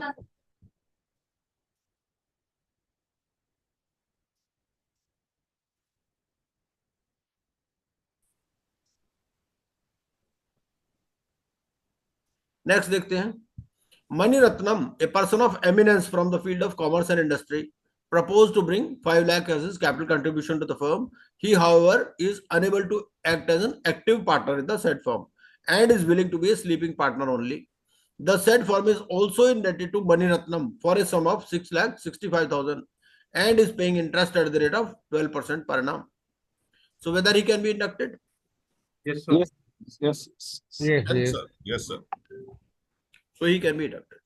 नेक्स्ट देखते हैं. Mani Ratnam, a person of eminence from the field of commerce and industry, proposed to bring 5 lakh as his capital contribution to the firm. He, however, is unable to act as an active partner in the said firm and is willing to be a sleeping partner only. The said firm is also indebted to Mani Ratnam for a sum of 6,65,000 and is paying interest at the rate of 12% per annum. So whether he can be inducted? Yes, sir. Yes. Yes, yes. Sir. Yes, sir. So he can be inducted.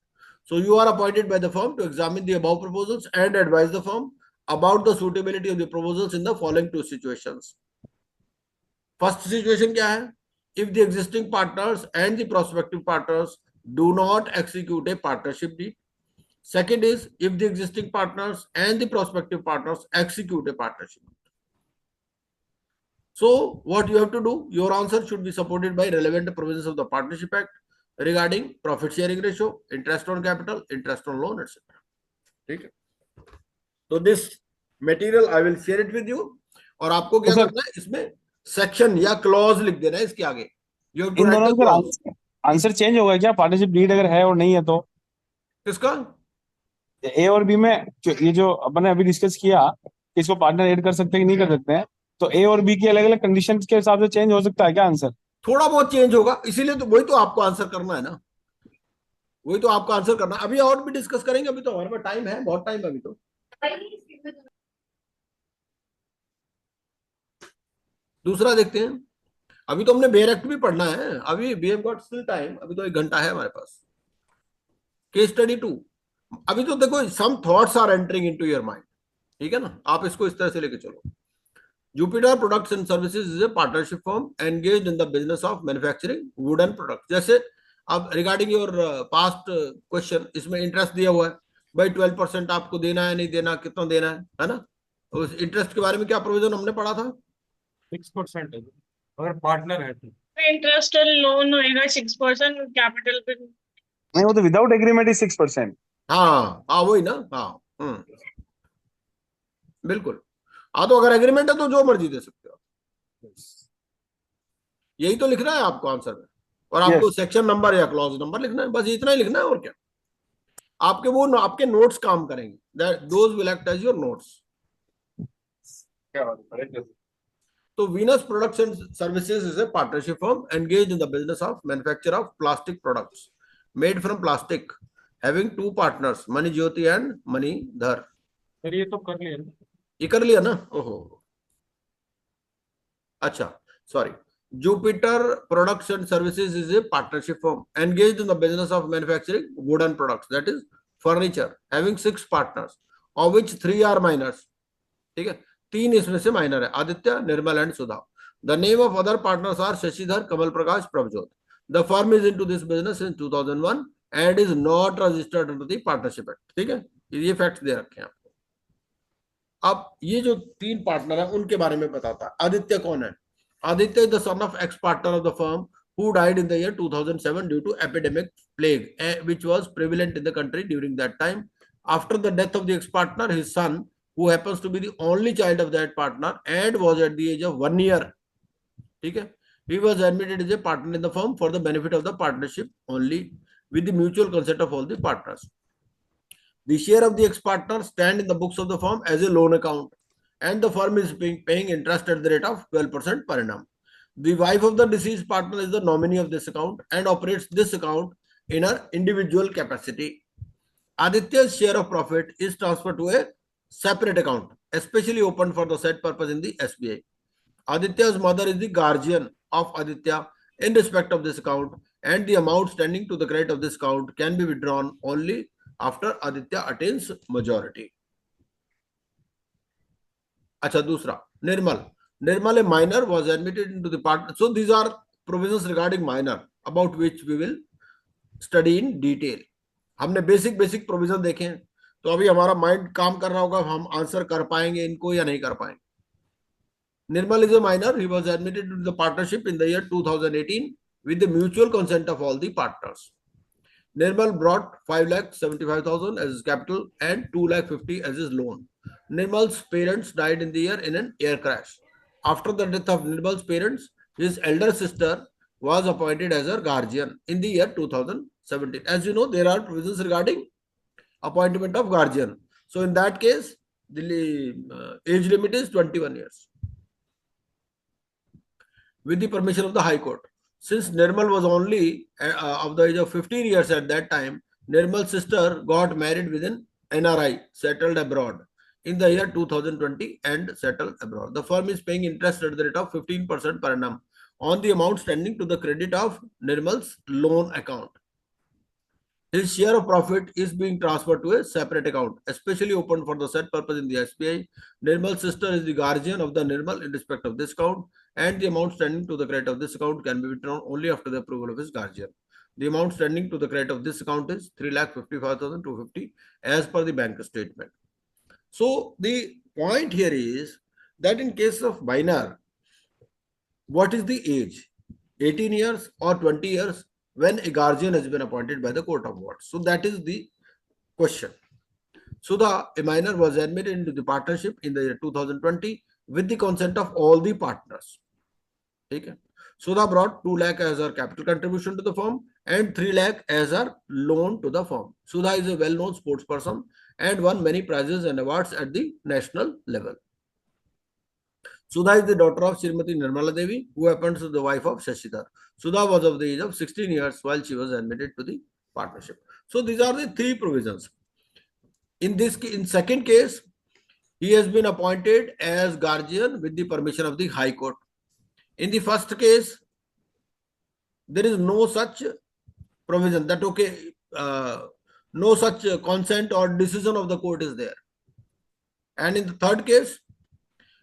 So you are appointed by the firm to examine the above proposals and advise the firm about the suitability of the proposals in the following 2 situations. First situation क्या है? If the existing partners and the prospective partners do not execute a partnership deed. Second is if the existing partners and the prospective partners execute a partnership. So what you have to do, your answer should be supported by relevant provisions of the Partnership Act regarding profit sharing ratio, interest on capital, interest on loan, etc. ठीक है? तो this material I will share it with you. और आपको क्या करना है, इसमें section या क्लॉज लिख देना है इसके आगे. You have to in write दोनों the clause. का आंसर चेंज होगा क्या? पार्टनरशिप डीड अगर है और नहीं है तो किसका? ए और बी में ये जो अपन ने अभी डिस्कस किया, इसको पार्टनर ऐड कर सकते हैं कि नहीं कर सकते हैं, तो ए और बी की अलग अलग कंडीशन के हिसाब से चेंज हो सकता है क्या आंसर? थोड़ा बहुत चेंज होगा, इसीलिए तो वही तो आपको आंसर करना है ना. वही तो आपको आंसर करना. अभी और भी डिस्कस करेंगे, अभी तो हमारे पास टाइम है, बहुत टाइम है अभी तो. दूसरा देखते हैं. अभी तो हमने बेयर एक्ट भी पढ़ना है. अभी we have got still time. अभी तो 1 घंटा है हमारे पास. Case study 2. अभी तो देखो some thoughts are entering into your mind. ठीक है ना? आप इसको इस तरह से लेके चलो. Jupiter Products and Services is a partnership firm engaged in the business of manufacturing wooden products. जैसे अब रिगार्डिंग योर पास्ट क्वेश्चन, इसमें इंटरेस्ट दिया हुआ है भाई 12% आपको देना है, नहीं देना, कितना देना है ना? उस इंटरेस्ट के बारे में क्या प्रोविजन हमने पढ़ा था? 6% है अगर पार्टनर है तो. इंटरेस्ट लोन होएगा 6%, कैपिटल पे नहीं, वो तो विदाउट एग्रीमेंट ही 6%. हाँ हाँ वही ना, हाँ बिल्कुल। हाँ तो अगर एग्रीमेंट है तो जो मर्जी दे सकते हो, यही तो लिखना है आपको आंसर में, और आपको Yes. सेक्शन नंबर या क्लॉज नंबर लिखना है, बस इतना ही लिखना है, और क्या। आपके वो आपके नोट्स काम करेंगे, those will act as your notes. तो Venus Products and Services is a partnership firm engaged in the business of manufacture of plastic products made from plastic, having two partners, Mani Jyoti and Mani Dhar. फिर ये तो कर लिया ना। ये कर लिया ना, ओहो अच्छा, sorry. Jupiter Products and Services is a partnership firm engaged in the business of manufacturing wooden products, that is furniture, having 6 partners, of which 3 are minors. ठीक है, 3 इसमें से माइनर है, Aditya, Nirmal and Sudha. The name of other partners are Shashidhar, Kamal Prakash, Prabhjot. The firm is into this business since 2001 and is not registered under the partnership act. ठीक है, ये fact they रखे हैं आपको. अब ये जो 3 पार्टनर है उनके बारे में बताता है. आदित्य कौन है? Aditya is the son of ex partner of the firm who died in the year 2007 due to epidemic plague which was prevalent in the country during that time. After the death of the ex-partner, his son, who happens to be the only child of that partner and was at the age of 1 year, okay, he was admitted as a partner in the firm for the benefit of the partnership only, with the mutual consent of all the partners. The share of the ex-partner stand in the books of the firm as a loan account, and the firm is paying interest at the rate of 12% per annum. The wife of the deceased partner is the nominee of this account and operates this account in her individual capacity. Aditya's share of profit is transferred to a separate account, especially opened for the said purpose in the SBI. Aditya's mother is the guardian of Aditya in respect of this account, and the amount standing to the credit of this account can be withdrawn only after Aditya attains majority. अच्छा, दूसरा निर्मल. Nirmal, a minor, was admitted into the part. So these are provisions regarding minor, about which we will study in detail. हमने basic provision देखे हैं, तो अभी हमारा mind काम कर रहा होगा, हम आंसर कर पाएंगे इनको या नहीं कर पाएंगे. Nirmal is a minor. He was admitted into the partnership in the year 2018 with the mutual consent of all the partners. Nirmal brought 5,75,000 as his capital and 2,50,000 as his loan. Nirmal's parents died in the year in an air crash. After the death of Nirmal's parents, his elder sister was appointed as her guardian in the year 2017. As you know, there are provisions regarding appointment of guardian. So in that case, the age limit is 21 years. With the permission of the High Court. Since Nirmal was only of the age of 15 years at that time, Nirmal's sister got married with an NRI, settled abroad, in the year 2020 and settled abroad. The firm is paying interest at the rate of 15% per annum on the amount standing to the credit of Nirmal's loan account. His share of profit is being transferred to a separate account, especially opened for the said purpose in the SBI. Nirmal's sister is the guardian of the Nirmal in respect of this account, and the amount standing to the credit of this account can be withdrawn only after the approval of his guardian. The amount standing to the credit of this account is 3,55,250 as per the bank statement. So the point here is that in case of minor, what is the age? 18 years or 20 years when a guardian has been appointed by the Court of Wards. So that is the question. Sudha, a minor, was admitted into the partnership in the year 2020 with the consent of all the partners. Okay. Sudha brought 2 lakh as her capital contribution to the firm and 3 lakh as her loan to the firm. Sudha is a well-known sports person and won many prizes and awards at the national level. Sudha is the daughter of Srimati Nirmala Devi, who happens to be the wife of Shashidhar. Sudha was of the age of 16 years while she was admitted to the partnership. So these are the 3 provisions. In second case, he has been appointed as guardian with the permission of the High Court. In the first case, there is no such provision that no such consent or decision of the court is there. And in the third case,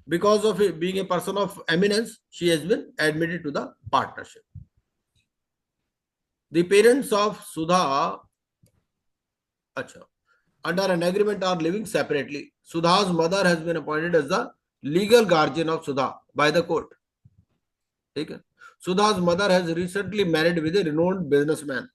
because of being a person of eminence, she has been admitted to the partnership. The parents of Sudha, under an agreement, are living separately. Sudha's mother has been appointed as the legal guardian of Sudha by the court. Okay. Sudha's mother has recently married with a renowned businessman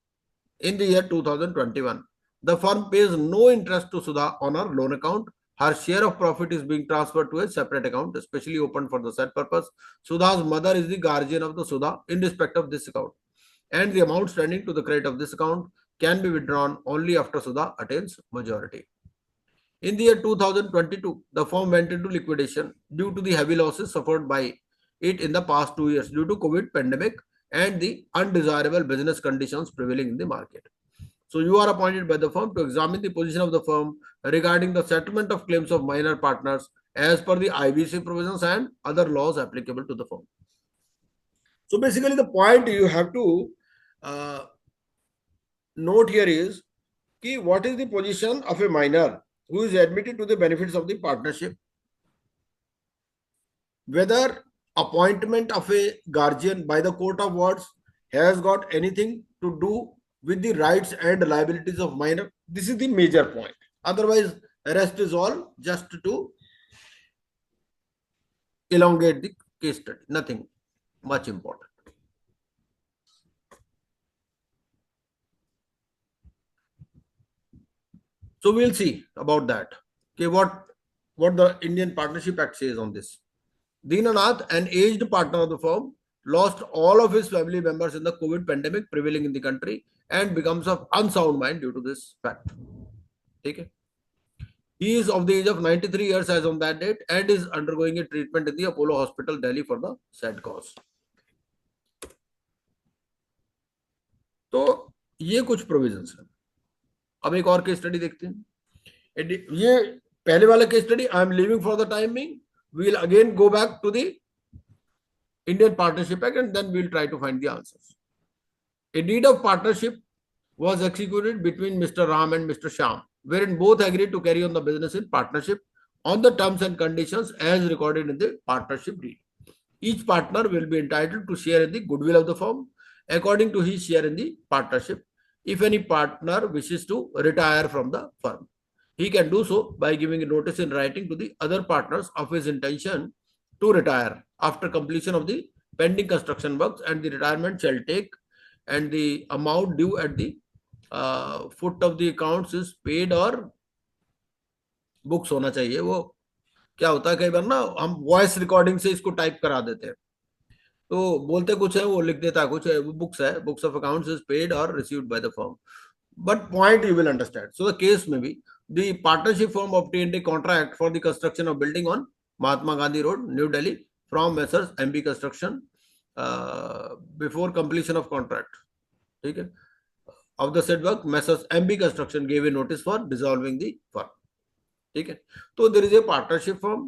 in the year 2021. The firm pays no interest to Sudha on her loan account. Her share of profit is being transferred to a separate account, especially opened for the said purpose. Sudha's mother is the guardian of the Sudha in respect of this account, and the amount standing to the credit of this account can be withdrawn only after Sudha attains majority. In the year 2022, the firm went into liquidation due to the heavy losses suffered by it in the past 2 years due to COVID pandemic and the undesirable business conditions prevailing in the market. So you are appointed by the firm to examine the position of the firm regarding the settlement of claims of minor partners as per the IBC provisions and other laws applicable to the firm. So basically the point you have to note here is कि what is the position of a minor who is admitted to the benefits of the partnership, whether appointment of a guardian by the court of wards has got anything to do with the rights and liabilities of minor. This is the major point. Otherwise, the rest is all just to elongate the case study. Nothing much important. So we'll see about that. Okay, what the Indian Partnership Act says on this. Dinanath, an aged partner of the firm, lost all of his family members in the COVID pandemic prevailing in the country and becomes of unsound mind due to this fact. Okay. He is of the age of 93 years as on that date and is undergoing a treatment in the Apollo Hospital, Delhi for the said cause. तो ये कुछ provisions हैं. अब एक और case study देखते हैं. ये पहले वाला case study I am leaving for the time being. We will again go back to the Indian Partnership Act and then we will try to find the answers. A deed of partnership was executed between Mr. Ram and Mr. Shyam, wherein both agreed to carry on the business in partnership on the terms and conditions as recorded in the partnership deed. Each partner will be entitled to share in the goodwill of the firm according to his share in the partnership. If any partner wishes to retire from the firm, he can do so by giving a notice in writing to the other partners of his intention to retire after completion of the pending construction works, and the retirement shall take and the amount due at the foot of the accounts is paid or books होना चाहिए. वो क्या होता है कई बार ना हम voice recording से इसको टाइप करा देते हैं, तो बोलते कुछ है वो लिख देता है कुछ है. वो बुक्स है, books of accounts is paid और received by the firm. But point you will understand. So the case may be the partnership firm obtained a contract for the construction of building on Mahatma Gandhi Road, New Delhi from Messrs. MB Construction before completion of contract. Okay. Of the said work, Messrs. MB Construction gave a notice for dissolving the firm. Okay. So there is a partnership firm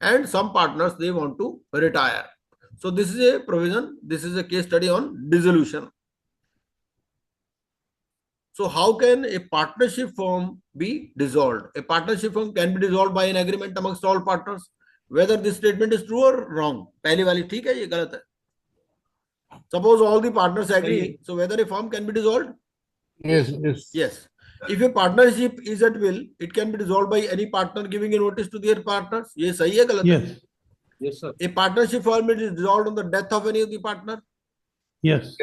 and some partners they want to retire. So this is a provision. This is a case study on dissolution. So how can a partnership firm be dissolved? A partnership firm can be dissolved by an agreement amongst all partners. Whether this statement is true or wrong. पहली वाली ठीक है, ये गलत है. Suppose all the partners agree. So whether a firm can be dissolved? Yes. Yes. If a partnership is at will, it can be dissolved by any partner giving a notice to their partners. ये सही है गलत है? Yes. Yes, sir. A partnership firm is dissolved on the death of any of the partner. Yes.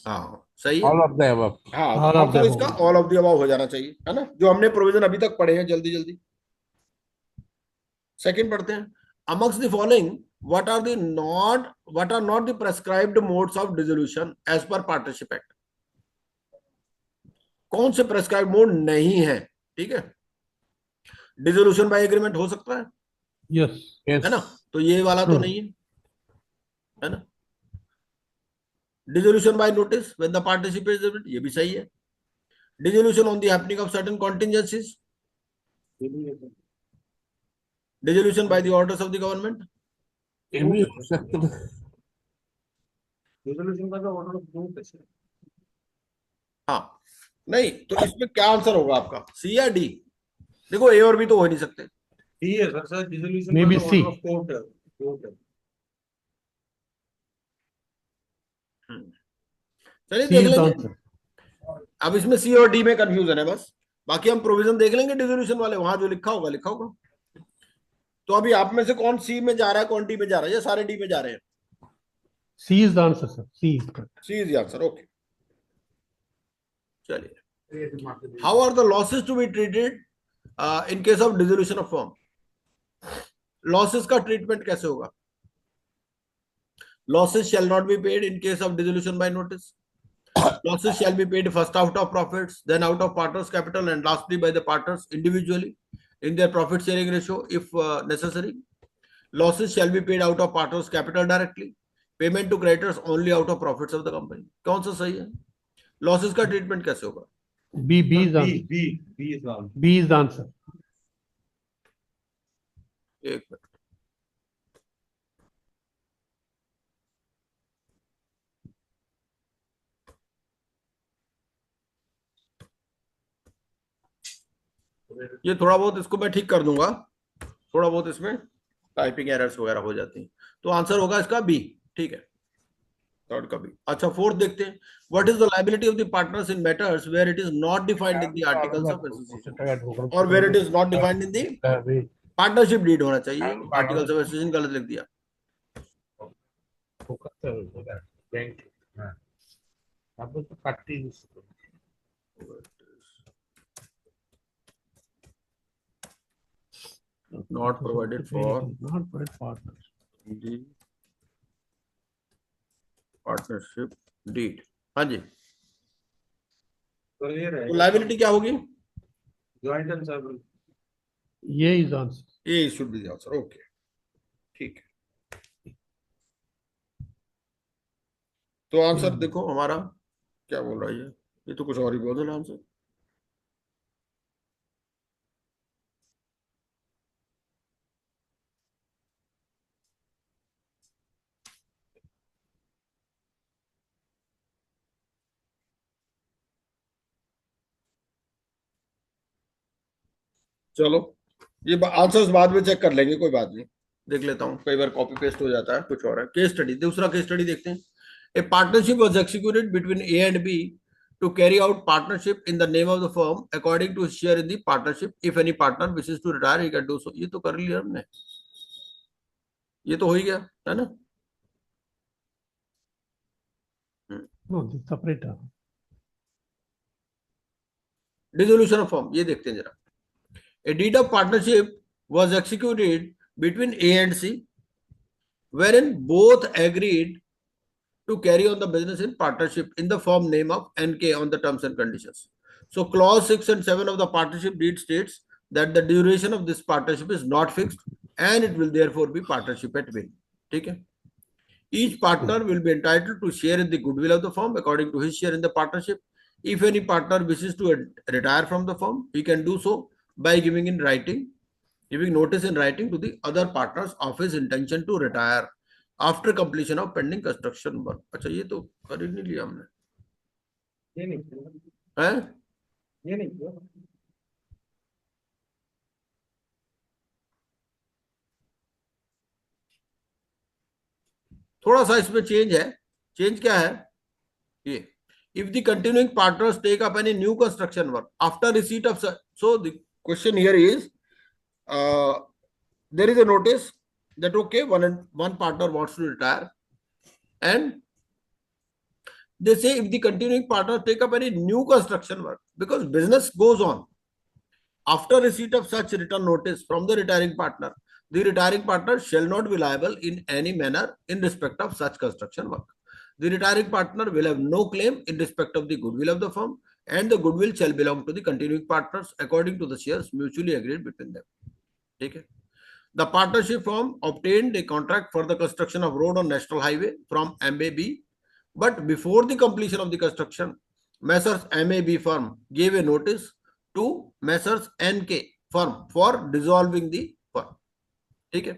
हाँ सही है. All of the above. हाँ All of the इसका above. all of the above हो जाना चाहिए, है ना, जो हमने प्रोविजन अभी तक पढ़े हैं. जल्दी जल्दी सेकंड पढ़ते हैं. Amongst the following, what are not the prescribed modes of dissolution as per Partnership Act? कौन से prescribed mode नहीं है? ठीक है. Dissolution by agreement हो सकता है, Yes. है ना, तो ये वाला तो नहीं है ना. Dissolution by notice when the partnership is dissolved, ये भी सही है. Dissolution on the happening of certain contingencies. Dissolution by the orders of the government. ये भी हो सकता है. Resolution का जो order of proof है. हाँ नहीं, तो इसमें क्या आंसर होगा आपका, सी या डी? देखो ए और बी तो हो नहीं सकते. He है सर. Resolution Maybe का जो C. order of court है. Court है. चलिए C देख is the लेंगे. answer. अब इसमें सी और डी में कंफ्यूजन है बस. बाकी हम प्रोविजन देख लेंगे डिसोल्यूशन वाले, वहां जो लिखा होगा. तो अभी आप में से कौन सी में जा रहा है, कौन डी में जा रहा है, या सारे डी में जा रहे हैं? C is the answer, sir. C is correct. C is the answer. Okay चलिए How are the losses to be treated in case of dissolution of firm? Losses का treatment कैसे होगा? Losses shall not be paid in case of dissolution by notice. Losses shall be paid first out of profits, then out of partners' capital, and lastly by the partners individually in their profit sharing ratio if necessary. Losses shall be paid out of partners' capital directly. Payment to creditors only out of profits of the company. कौन सा सही है? Losses का treatment कैसे होगा? B is the answer. B is the answer. एक minute. ये थोड़ा बहुत इसको मैं ठीक कर दूंगा. थोड़ा बहुत इसमें टाइपिंग एरर्स वगैरह हो जाती हैं. तो आंसर होगा इसका बी. ठीक है, थर्ड का बी. अच्छा, फोर्थ देखते हैं. What is the liability of the partners in matters where it is not defined in the articles of association or where it is not defined in the partnership deed होना चाहिए. Articles of association गलत लिख दिया. Not provided for the partnership deed. हाँ जी. तो liability क्या होगी? Joint and several. A is the answer. A should be the answer. Okay. ठीक है. तो आंसर देखो हमारा क्या बोल रहा है. ये तो कुछ और ही बोल रहा है आंसर. चलो, ये आंसर्स बाद में चेक कर लेंगे, कोई बात नहीं. देख लेता हूँ, कई बार कॉपी पेस्ट हो जाता है, कुछ और है. केस स्टडी, दूसरा केस स्टडी देखते हैं. A partnership was executed between A and B to carry out partnership in the name of the firm according to share in the partnership. If any partner wishes to retire he can do so. ये तो कर लिया हमने, ये तो हो ही गया है ना. No, this separate. Dissolution of firm, ये देखते हैं जरा. A deed of partnership was executed between A and C, wherein both agreed to carry on the business in partnership in the firm name of NK on the terms and conditions. So clause 6 and 7 of the partnership deed states that the duration of this partnership is not fixed and it will therefore be partnership at will. ठीक है. Each partner will be entitled to share in the goodwill of the firm according to his share in the partnership. If any partner wishes to retire from the firm, he can do so by giving notice in writing to the other partners of his intention to retire after completion of pending construction work. अच्छा, ये तो कर ही नहीं लिया हमने. ये नहीं किया. हैं? ये नहीं किया. थोड़ा सा इसमें चेंज है. चेंज क्या है? ये if the continuing partners take up any new construction work after receipt of so the question here is there is a notice that okay, one partner wants to retire, and they say if the continuing partners take up any new construction work, because business goes on after receipt of such written notice from the retiring partner, the retiring partner shall not be liable in any manner in respect of such construction work. The retiring partner will have no claim in respect of the goodwill of the firm, and the goodwill shall belong to the continuing partners according to the shares mutually agreed between them. Okay. The partnership firm obtained a contract for the construction of road on national highway from MAB, but before the completion of the construction, Messrs MAB firm gave a notice to Messrs NK firm for dissolving the firm. Okay.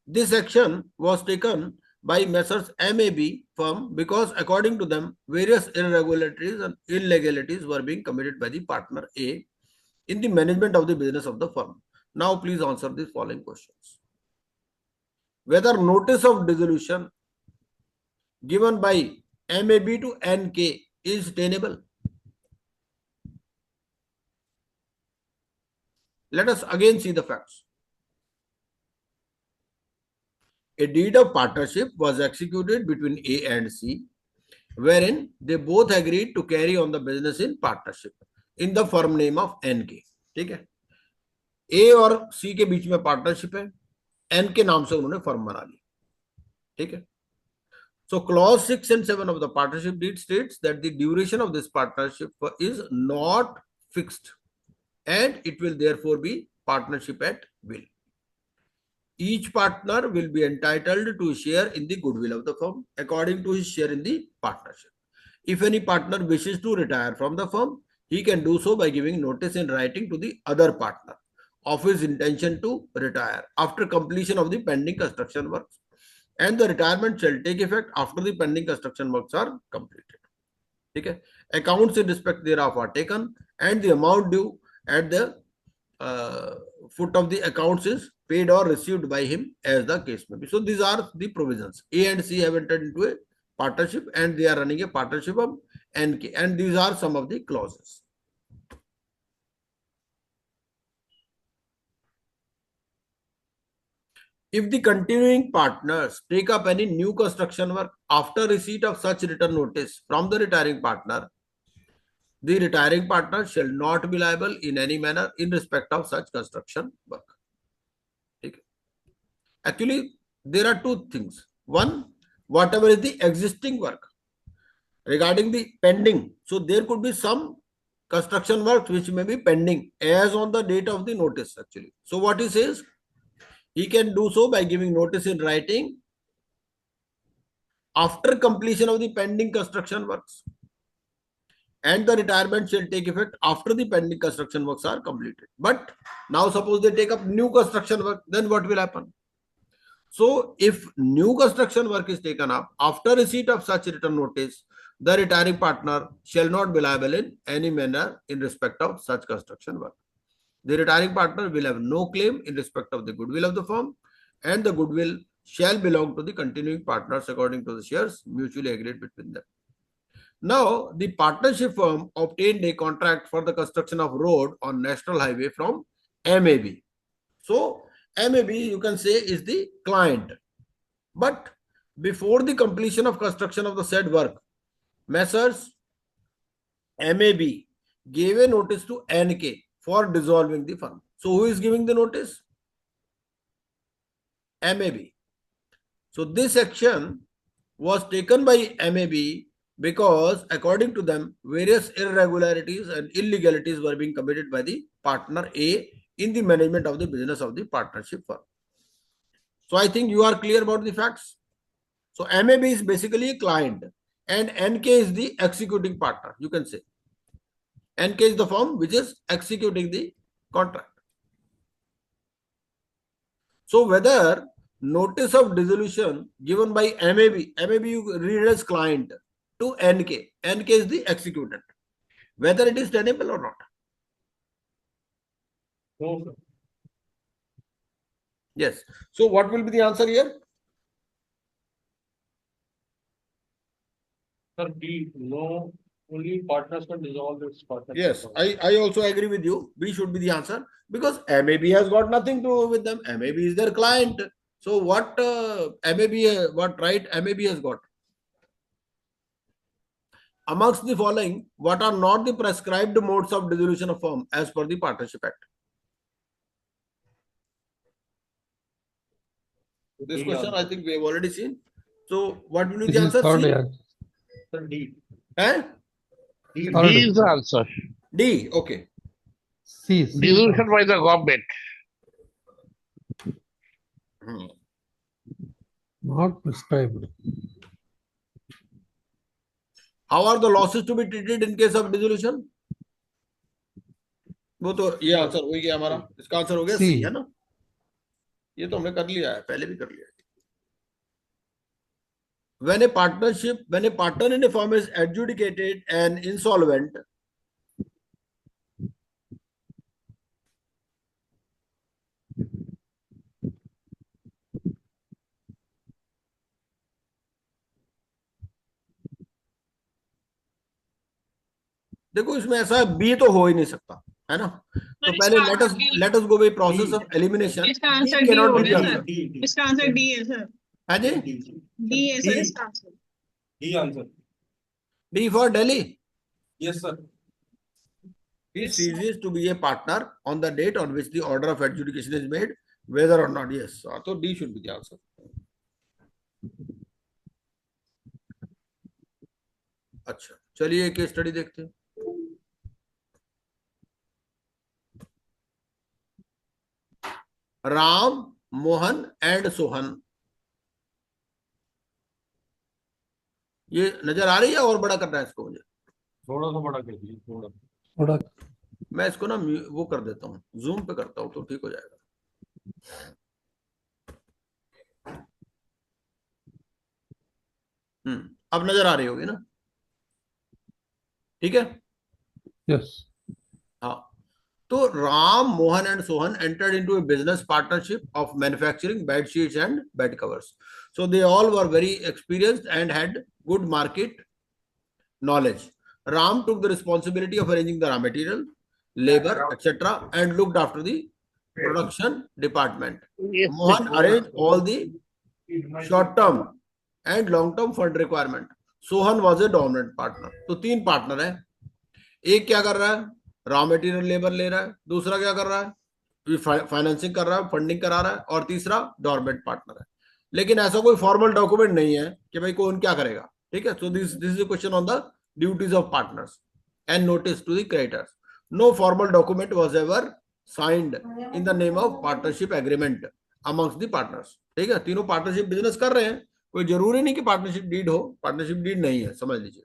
This action was taken by Messrs MAB firm because according to them various irregularities and illegalities were being committed by the partner A in the management of the business of the firm. Now please answer these following questions. Whether notice of dissolution given by MAB to NK is tenable. Let us again see the facts. A deed of partnership was executed between A and C, wherein they both agreed to carry on the business in partnership in the firm name of NK. ठीक है, A और C के बीच में partnership है, N के नाम से उन्होंने फर्म बना ली. ठीक है. So clause 6 and 7 of the partnership deed states that the duration of this partnership is not fixed and it will therefore be partnership at will. Each partner will be entitled to share in the goodwill of the firm according to his share in the partnership. If any partner wishes to retire from the firm, he can do so by giving notice in writing to the other partner of his intention to retire after completion of the pending construction works, and the retirement shall take effect after the pending construction works are completed. Okay. Accounts in respect thereof are taken, and the amount due at the foot of the accounts is paid or received by him as the case may be. So these are the provisions. A and C have entered into a partnership and they are running a partnership of NK, and these are some of the clauses. If the continuing partners take up any new construction work after receipt of such written notice from the retiring partner, the retiring partner shall not be liable in any manner in respect of such construction work. Okay. Actually, there are two things. One, whatever is the existing work. Regarding the pending, so there could be some construction work which may be pending as on the date of the notice actually. So what he says, he can do so by giving notice in writing after completion of the pending construction works, and the retirement shall take effect after the pending construction works are completed. But now suppose they take up new construction work, then what will happen? So if new construction work is taken up after receipt of such written notice, the retiring partner shall not be liable in any manner in respect of such construction work. The retiring partner will have no claim in respect of the goodwill of the firm, and the goodwill shall belong to the continuing partners according to the shares mutually agreed between them. Now, the partnership firm obtained a contract for the construction of road on national highway from MAB. So, MAB you can say is the client. But before the completion of construction of the said work, Messrs. MAB gave a notice to NK for dissolving the firm. So who is giving the notice? MAB. So this action was taken by MAB because according to them, various irregularities and illegalities were being committed by the partner A in the management of the business of the partnership firm. So I think you are clear about the facts. So MAB is basically a client and NK is the executing partner, you can say. NK is the firm which is executing the contract. So whether notice of dissolution given by MAB you read as client to NK is the executant, whether it is tenable or not. No, sir. Yes. So what will be the answer here? Sir, B, no, only partners can dissolve its partnership. Yes, I also agree with you. B should be the answer because MAB has got nothing to do with them. MAB is their client. So what what right MAB has got? Amongst the following, what are not the prescribed modes of dissolution of firm as per the Partnership Act? This question I think we have already seen. So what will be the answer? Sir, D. Eh? D. D is the answer. D. Okay. C. Dissolution by the government. Not prescribed. How are the losses to be treated in case of dissolution? वो तो ये answer हो गया हमारा, इसका answer हो गया सी, है ना? ये तो हमने कर लिया है, पहले भी कर लिया है. When a partner in a firm is adjudicated and insolvent, देखो इसमें ऐसा बी तो हो ही नहीं सकता, है ना? तो पहले let us go by process of elimination. इसका आंसर B डी cannot हो be गया the सर. answer. इसका आंसर डी है सर. हाँ जी? डी है सर इसका answer. D answer. D for Delhi. Yes, sir. He ceases to be a partner on the date on which the order of adjudication is made, whether or not. Yes. So D should be the answer. अच्छा, चलिए case study देखते हैं. Ram, Mohan and Sohan. ये नजर आ रही है और बड़ा करना है इसको मुझे. थोड़ा सा बड़ा कर दीजिए, थोड़ा. थोड़ा मैं इसको ना वो कर देता हूँ, जूम पे करता हूँ तो ठीक हो जाएगा. अब नजर आ रही होगी ना. ठीक है. यस हाँ, तो Ram, Mohan and Sohan entered into a business partnership of manufacturing bed sheets and bed covers. So they all were very experienced and had good market knowledge. Ram took the responsibility of arranging the raw material, labor, etc., and looked after the production department. Mohan arranged all the short-term and long-term fund requirement. Sohan was a dominant partner. तो तीन partner है. एक क्या कर रहा है, raw material labour ले रहा है. दूसरा क्या कर रहा है, फाइनेंसिंग कर रहा है, फंडिंग करा रहा है. और तीसरा डॉर्मेंट पार्टनर है. लेकिन ऐसा कोई फॉर्मल डॉक्यूमेंट नहीं है कि भाई कौन क्या करेगा. ठीक है. So this is a question on the duties of partners and notice to the creditors. No formal document was ever signed in the name of partnership agreement amongst the partners. ठीक है. तीनों पार्टनरशिप बिजनेस कर रहे हैं, कोई जरूरी नहीं कि पार्टनरशिप डीड हो. पार्टनरशिप डीड नहीं है, समझ लीजिए.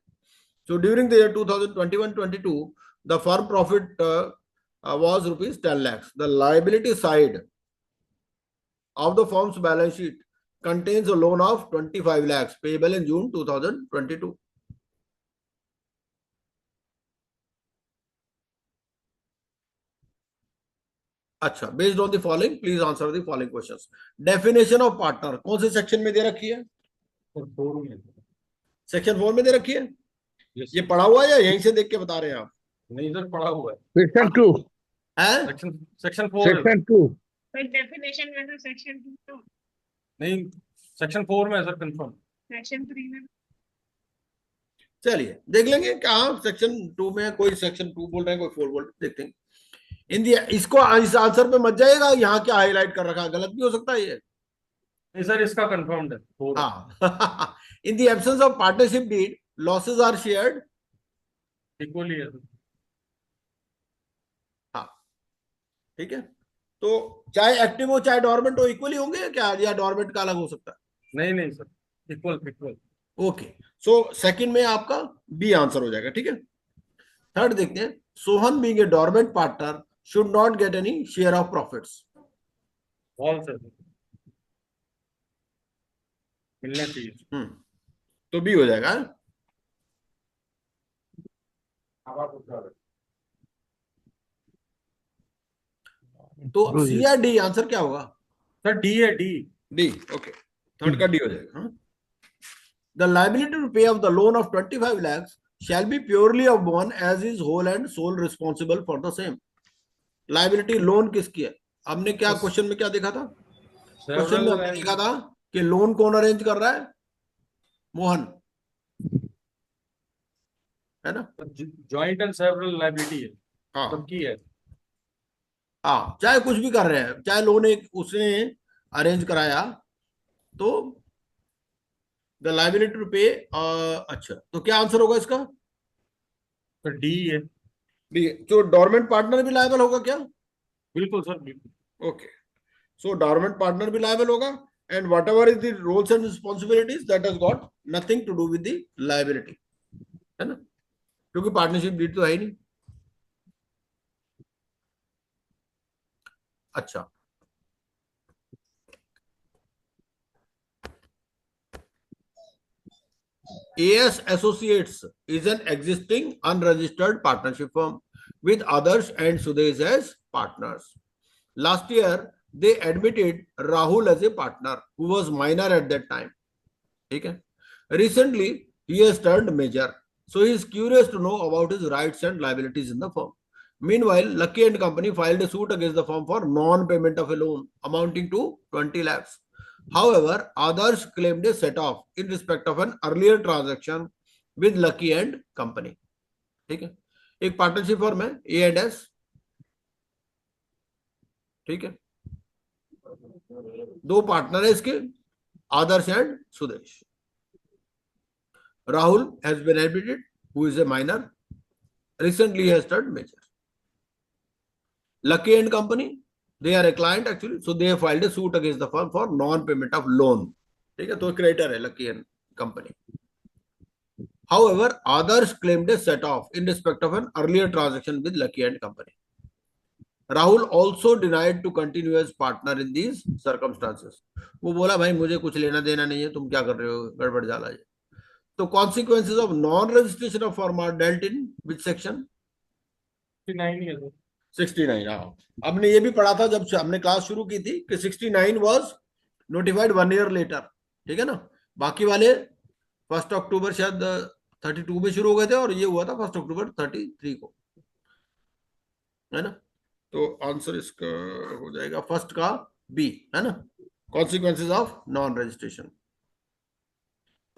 So during the year 2021-22, the firm profit was rupees 10 lakhs. The liability side of the firm's balance sheet contains a loan of 25 lakhs payable in June 2022. अच्छा, based on the following, please answer the following questions. Definition of partner कौन से section में दे रखी है? Section 4 में दे रखी है. Yes. ये पढ़ा हुआ है या यहीं से देख के बता रहे हैं आप? नहीं सर, पढ़ा हुआ है. Section 2. हैं? सेक्शन 4 है. Section 2. But definition में तो section 2 तो नहीं, सेक्शन 4 में है सर, कंफर्म. section 3 में चलिए देख लेंगे क्या सेक्शन 2 में. कोई सेक्शन 2 बोल रहे हैं, कोई 4 बोल रहे हैं, देखते हैं. इसको इस आंसर पे मत जाइएगा, यहाँ क्या हाईलाइट कर रखा है, गलत भी हो सकता है ये. नहीं सर, इसका कंफर्म्ड है. 4. हाँ. In the absence of partnership deed losses are shared equally है. हाँ. ठीक है. तो चाहे एक्टिव हो चाहे डॉर्मेंट हो, इक्वली होंगे क्या, या डॉर्मेंट का अलग हो सकता है? नहीं sir, equal. Okay. So second में आपका बी आंसर हो जाएगा. ठीक है. थर्ड देखते हैं. Sohan being a dormant partner should not get any share of profits. All sir, मिलना चाहिए. तो बी हो जाएगा. तो सी या डी आंसर क्या होगा? सर डी है. डी. ओके. थर्ड का डी हो जाएगा. The liability to pay off the loan of 25 lakhs shall be purely of one as is whole and sole responsible for the same. Liability loan किसकी है? हमने क्या question में क्या देखा था? क्वेश्चन में हमने देखा था कि लोन कौन अरेंज कर रहा है? मोहन, है ना? जॉइंट एंड सेवरल लायबिलिटी है. हाँ. सबकी है. हाँ, चाहे कुछ भी कर रहे हैं, चाहे लोन एक उसने अरेंज कराया, तो द लायबिलिटी टू पे. अच्छा, तो क्या आंसर होगा इसका? तो डी है. डी. तो डॉर्मेंट पार्टनर भी लायबल होगा क्या? बिल्कुल सर, बिल्कुल. ओके. सो डॉर्मेंट पार्टनर भी लायबल होगा, and whatever is the roles and responsibilities that has got nothing to do with the liability, है ना? क्योंकि पार्टनरशिप डीड तो है ही नहीं. अच्छा, AS Associates is an existing unregistered partnership firm with others and Sudesh as partners. Last year, they admitted Rahul as a partner who was minor at that time. Okay? Recently, he has turned major, so he is curious to know about his rights and liabilities in the firm. Meanwhile, Lucky and Company filed a suit against the firm for non-payment of a loan amounting to 20 lakhs. However, others claimed a set-off in respect of an earlier transaction with lucky and company. ठीक है, एक partnership form है A and S. ठीक है, दो partner है इसके, Adarsh and Sudesh. Rahul has been admitted, who is a minor, recently has turned major. Lucky and company, they are a client actually, so they have filed a suit against the firm for non-payment of loan. ठीक है, तो creditor है Lucky and company. However, others claimed a set off in respect of an earlier transaction with Lucky and company. Rahul also denied to continue as partner in these circumstances. वो बोला भाई मुझे कुछ लेना देना नहीं है, तुम क्या कर रहे हो, गड़बड़ जाला है। तो consequences of non-registration of firm are dealt in which section? 69। हाँ, हमने ये भी पढ़ा था जब हमने क्लास शुरू की थी कि 69 वाज नोटिफाइड 1 ईयर लेटर। ठीक है ना, बाकी वाले 1 अक्टूबर शायद 32 में शुरू हो गए थे और ये हुआ था 1 अक्टूबर 33 को, है ना। तो आंसर इसका हो जाएगा फर्स्ट का बी, है ना, consequences of non registration.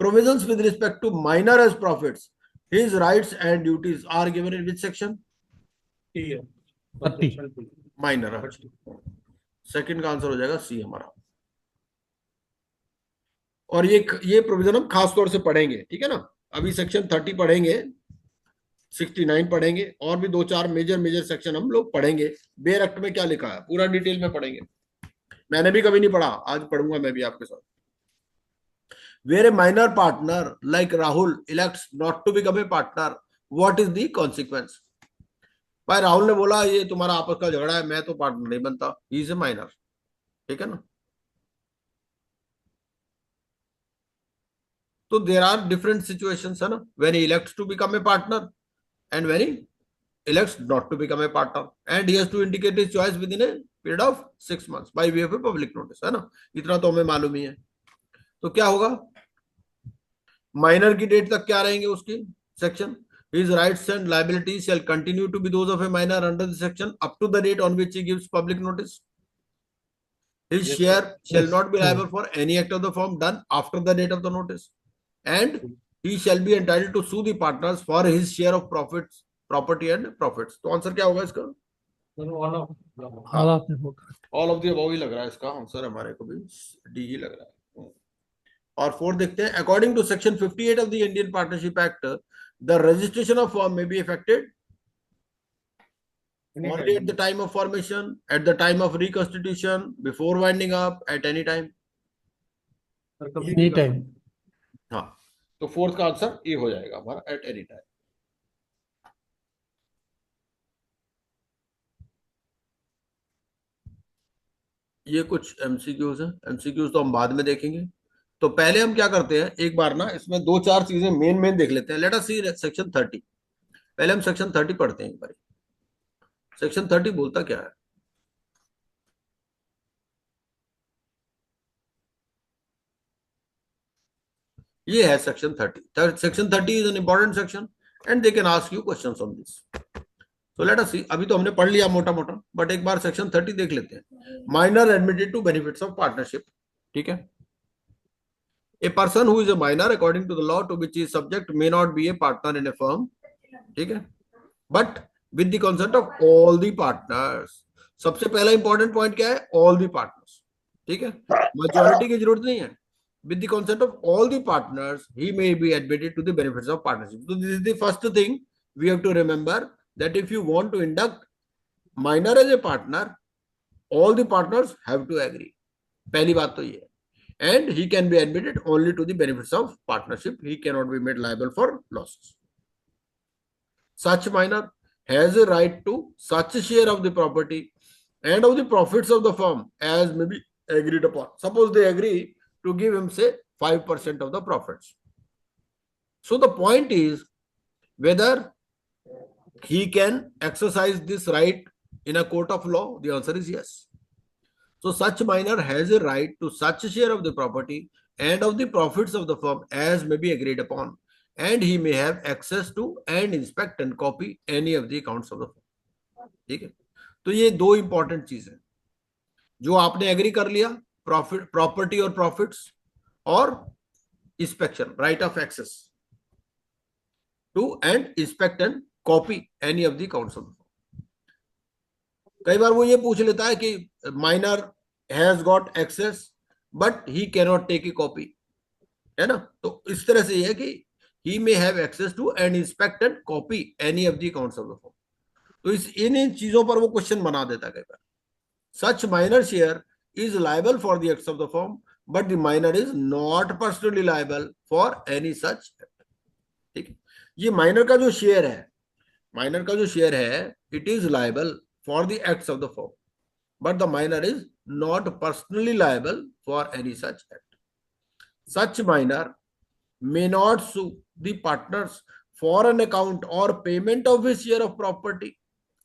Provisions with respect to minor as profits, his rights and duties are given in which section? Minor. Second का आंसर हो जाएगा सी हमारा। और ये प्रोविजन हम खास तौर से पढ़ेंगे। ठीक है ना, अभी सेक्शन 30 पढ़ेंगे, 69 पढ़ेंगे, और भी 2-4 मेजर सेक्शन हम लोग पढ़ेंगे। बेयर एक्ट में क्या लिखा है पूरा डिटेल में पढ़ेंगे। मैंने भी कभी नहीं पढ़ा, आज पढ़ूंगा मैं भी आपके साथ। Where a minor partner like Rahul elects not to become a partner, what is the consequence? भाई राहुल ने बोला ये तुम्हारा आपस का झगड़ा है, मैं तो पार्टनर नहीं बनता, ही इज ए माइनर। ठीक है ना, तो देर आर डिफरेंट सिचुएशंस, है ना, when he elects to become a partner and when he elects not to become a partner, and he has to indicate his choice within a period of 6 months by way of a public notice, है ना, इतना तो हमें मालूम ही है। तो क्या होगा, माइनर की डेट तक क्या रहेंगे उसकी section? His rights and liabilities shall continue to be those of a minor under the section up to the date on which he gives public notice. His share shall not be liable for any act of the firm done after the date of the notice, and he shall be entitled to sue the partners for his share of profits, property and profits. तो answer क्या होगा इसका? All of the all of the above ही लग रहा है इसका answer, हमारे को भी डी ही लग रहा है। और फोर्थ देखते हैं, according to section 58 of the Indian partnership act, the registration of firm may be effected only at the time of formation, at the time of reconstitution, before winding up, at any time. any time. हाँ, तो fourth का answer ये हो जाएगा हमारा, at any time. ये कुछ MCQs है, एमसीक्यूज तो हम बाद में देखेंगे। तो पहले हम क्या करते हैं, एक बार ना इसमें 2-4 चीजें मेन देख लेते हैं। Let us see section 30। पहले हम सेक्शन 30 पढ़ते हैं एक बार। सेक्शन 30 बोलता क्या है? ये है section 30। Section 30 is an important section and they can ask you questions on this. तो लेट अस सी, अभी तो हमने पढ़ लिया मोटा मोटा, बट एक बार सेक्शन 30 देख लेते हैं। Minor admitted to benefits of partnership. ठीक है, a person who is a minor according to the law to which he is subject may not be a partner in a firm, ठीक है, but with the consent of all the partners। सबसे पहला important point क्या है? all the partners। ठीक है, majority की जरूरत नहीं है। with the consent of all the partners he may be admitted to the benefits of partnership। so this is the first thing we have to remember, that if you want to induct minor as a partner, all the partners have to agree। पहली बात तो ये है। And he can be admitted only to the benefits of partnership. He cannot be made liable for losses. Such minor has a right to such share of the property and of the profits of the firm as may be agreed upon. Suppose they agree to give him, say, 5% of the profits. So the point is whether he can exercise this right in a court of law. The answer is yes. So such minor has a right to such share of the property and of the profits of the firm as may be agreed upon, and he may have access to and inspect and copy any of the accounts of the firm। ठीक है, तो ये दो important चीज है जो आपने agree कर लिया, प्रॉपर्टी और प्रॉफिट्स और inspection, right of access. to and inspect and copy any of the accounts of the firm. कई बार वो ये पूछ लेता है कि minor has got access but he cannot take a copy, है ना? तो इस तरह से ये है कि he may have access to and inspect and copy any of the accounts of the firm. तो इन चीजों पर वो क्वेश्चन बना देता है कई बार. Such minor share is liable for the acts of the firm, but the minor is not personally liable for any such act. ठीक है, ये माइनर का जो शेयर है, it is liable for the acts of the firm, but the minor is not personally liable for any such act. Such minor may not sue the partners for an account or payment of his share of property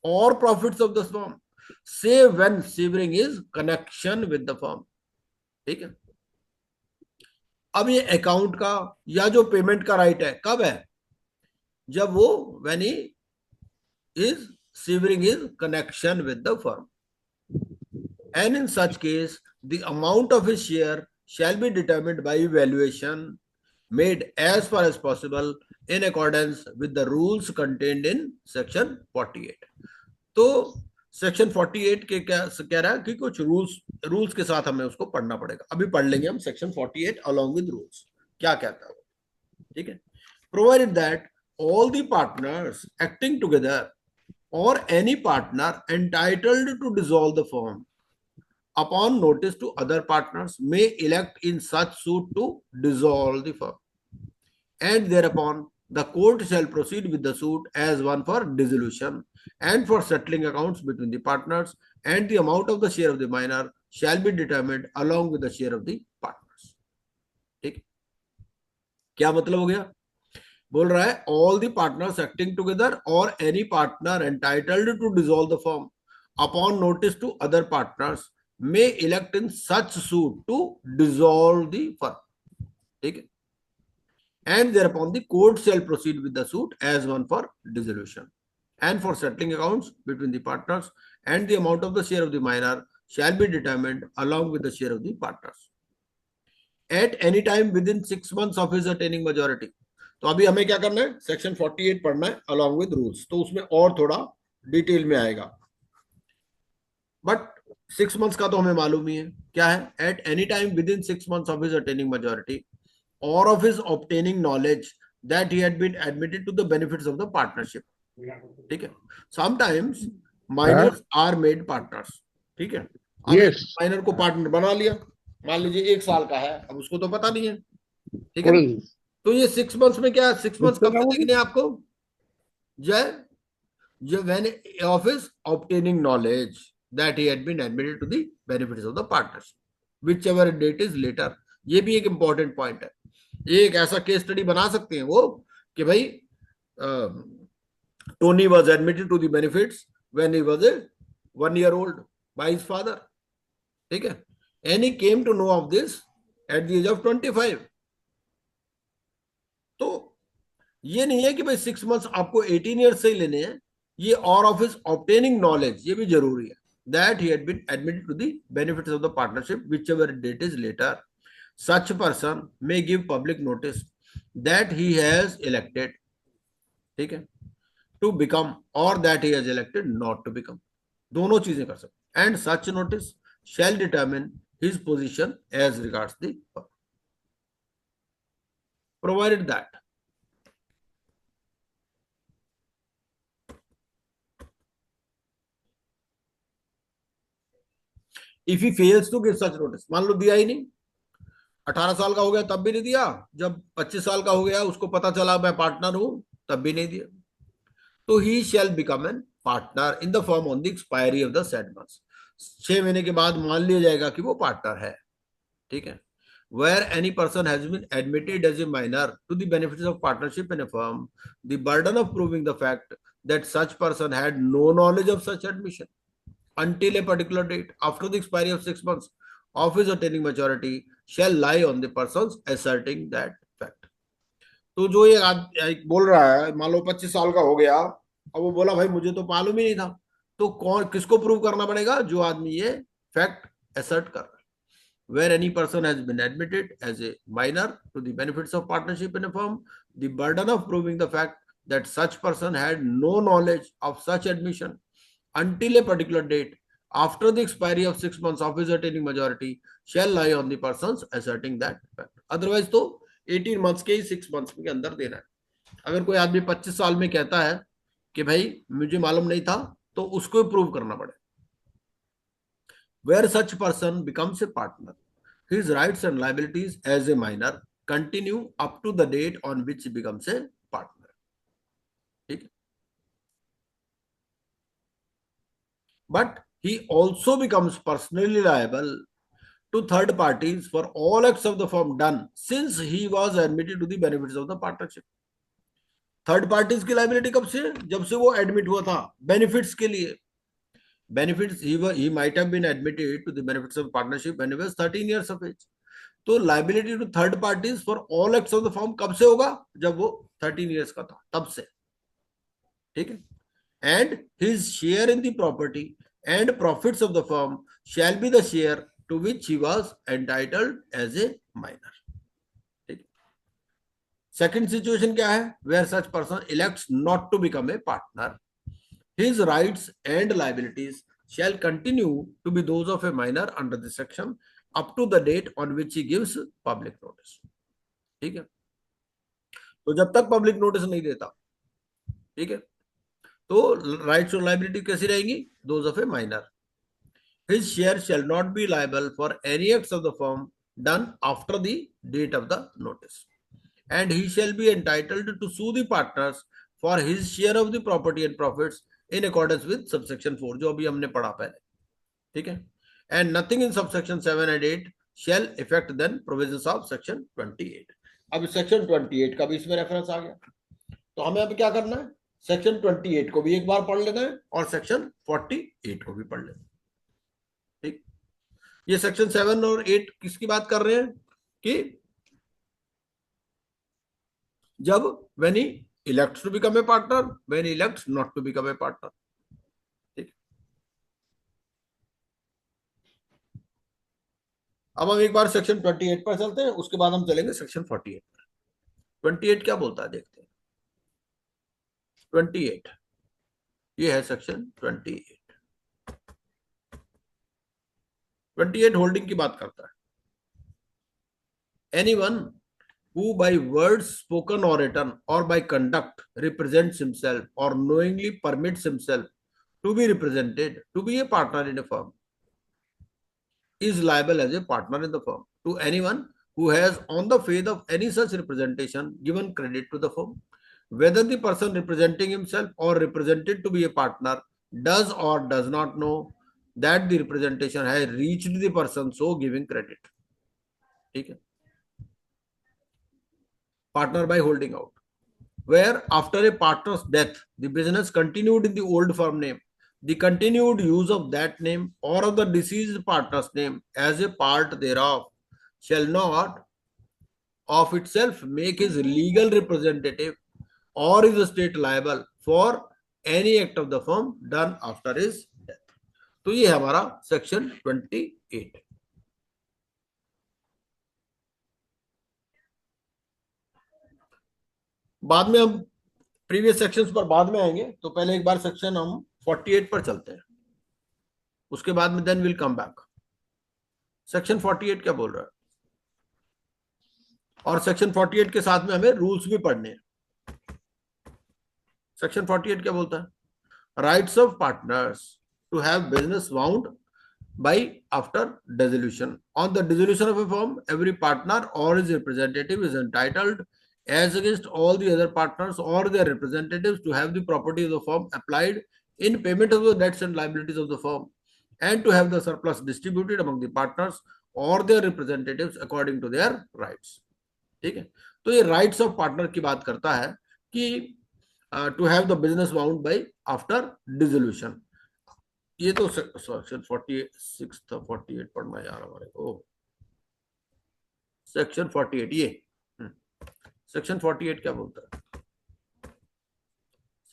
or profits of the firm, save when severing is connection with the firm. ठीक है, अब ये account का या जो payment का right है कब है? जब वो when he is severing his connection with the firm, and in such case the amount of his share shall be determined by valuation made as far as possible in accordance with the rules contained in section 48. तो section 48 के क्या कह रहा है कि कुछ rules के साथ हमें उसको पढ़ना पड़ेगा. अभी पढ़ लेंगे हम सेक्शन 48 along with rules क्या कहता है. ठीक है, provided that all the partners acting together or any partner entitled to dissolve the firm upon notice to other partners may elect in such suit to dissolve the firm, and thereupon the court shall proceed with the suit as one for dissolution and for settling accounts between the partners, and the amount of the share of the minor shall be determined along with the share of the partners. ठीक, क्या मतलब हो गया? बोल रहा है all the partners acting together or any partner entitled to dissolve the firm upon notice to other partners may elect in such suit to dissolve the firm. ठीक है, and thereupon the court shall proceed with the suit as one for dissolution and for settling accounts between the partners, and the amount of the share of the minor shall be determined along with the share of the partners at any time within 6 months of his attaining majority. तो अभी हमें क्या करना है? Section 48 पढ़ना है along with rules. तो उसमें और थोड़ा डिटेल में आएगा, बट 6 months का तो हमें मालूम ही है. क्या है? At any time with in 6 months of his attaining majority or of his obtaining knowledge that he had been admitted to the benefits of the partnership. ठीक है, sometimes minors are made partners. ठीक है, Yes. Minor को partner बना लिया, मान लीजिए 1 साल का है, अब उसको तो पता नहीं है. ठीक है, तो ये 6 months में क्या? 6 months कब देखने आपको? जब when of his obtaining knowledge that he had been admitted to the benefits of the partnership, whichever date is later. ये भी एक इंपॉर्टेंट पॉइंट है. एक ऐसा केस स्टडी बना सकते हैं वो कि भाई Tony was admitted to the benefits when he was a 1 year old by his father. ठीक है, and he came to know of this at the age of 25. तो ये नहीं है कि भाई 6 months आपको 18 years से ही लेने हैं. ये और of his obtaining knowledge ये भी जरूरी है, that he had been admitted to the benefits of the partnership whichever date is later. Such person may give public notice that he has elected, ठीक है, to become or that he has elected not to become. दोनों चीजें कर सकते. And such notice shall determine his position as regards the firm, provided that if he fails to give such notice, मान लो दिया ही नहीं, 18 साल का हो गया तब भी नहीं दिया, जब 25 साल का हो गया उसको पता चला मैं पार्टनर हूं तब भी नहीं दिया, तो he shall become an partner in the firm on the expiry of the said months. 6 महीने के बाद मान लिया जाएगा कि वो पार्टनर है. ठीक है, where any person has been admitted as a minor to the benefits of partnership in a firm, the burden of proving the fact that such person had no knowledge of such admission until a particular date after the expiry of 6 months of his attaining maturity shall lie on the persons asserting that fact. तो जो ये बोल रहा है, मान लो 25 साल का हो गया, अब वो बोला भाई मुझे तो मालूम ही नहीं था, तो कौन किसको प्रूव करना पड़ेगा? जो आदमी ये फैक्ट असर्ट कर रहा है. Where any person has been admitted as a minor to the benefits of partnership in a firm, the burden of proving the fact that such person had no knowledge of such admission until a particular date after the expiry of 6 months of his attaining majority shall lie on the persons asserting that fact. Otherwise तो 18 months के ही 6 months के अंदर देना है. अगर कोई आदमी 25 साल में कहता है कि भाई मुझे मालूम नहीं था, तो उसको प्रूव करना पड़े. Where such person becomes a partner, his rights and liabilities as a minor continue up to the date on which he becomes a partner. ठीक है? But he also becomes personally liable to third parties for all acts of the firm done since he was admitted to the benefits of the partnership. Third parties की liability कब से? जब से वो admit हुआ था बेनिफिट्स के लिए. Benefits he might have been admitted to the benefits of partnership when he was 13 years of age. तो liability to third parties for all acts of the firm कब से होगा? जब वो 13 years का था, तब से. ठीक है. And his share in the property and profits of the firm shall be the share to which he was entitled as a minor. Second situation क्या है? Where such person elects not to become a partner, his rights and liabilities shall continue to be those of a minor under this section up to the date on which he gives public notice. ठीक है. तो जब तक public notice नहीं देता, ठीक है, तो राइट्स और लाइबिलिटी कैसी रहेंगी? Those of A minor. His share shall not be liable for any acts of the firm done after the date of the notice. And he shall be entitled to sue the partners for his share of the property and profits in accordance with subsection 4, जो अभी हमने पढ़ा पहले. ठीक है. And nothing in subsection 7 and 8 shall affect then provisions of section 28. अब section 28 का भी इसमें रेफरेंस आ गया. तो हमें अब क्या करना है? सेक्शन 28 को भी एक बार पढ़ लेना है और सेक्शन 48 को भी पढ़ लेना है. ठीक. ये सेक्शन 7 और 8 किसकी बात कर रहे हैं? कि जब when he elects to become a partner, when he elects not to become a partner. ठीक. अब हम एक बार सेक्शन 28 पर चलते हैं, उसके बाद हम चलेंगे सेक्शन 48 पर. 28 क्या बोलता है देखते हैं. 28 ये है सेक्शन 28. 28 होल्डिंग की बात करता है. Anyone who by words spoken or written or by conduct represents himself or knowingly permits himself to be represented to be a partner in a firm is liable as a partner in the firm to anyone who has on the faith of any such representation given credit to the firm, whether the person representing himself or represented to be a partner does or does not know that the representation has reached the person so giving credit. ठीक है. Partner by holding out, where after a partner's death the business continued in the old firm name, the continued use of that name or of the deceased partner's name as a part thereof shall not of itself make his legal representative or his estate liable for any act of the firm done after his death. तो ये है हमारा section 28. बाद में हम previous sections पर बाद में आएंगे, तो पहले एक बार सेक्शन हम 48 पर चलते हैं, उसके बाद में then will come back. Section 48 क्या बोल रहा है? और सेक्शन 48 के साथ में हमें रूल्स भी पढ़ने हैं. सेक्शन 48 क्या बोलता है? Rights of partners to have business wound by after dissolution. On the dissolution of a firm, every partner or his representative is entitled as against all the other partners or their representatives to have the property of the firm applied in payment of the debts and liabilities of the firm and to have the surplus distributed among the partners or their representatives according to their rights. ठीक है. तो ये rights of partner की बात करता है कि to have the business wound by after dissolution. ये तो सेक्शन 46 था, 48 पढ़ना यार हमारे को. सेक्शन 48 ये सेक्शन 48 क्या बोलता है?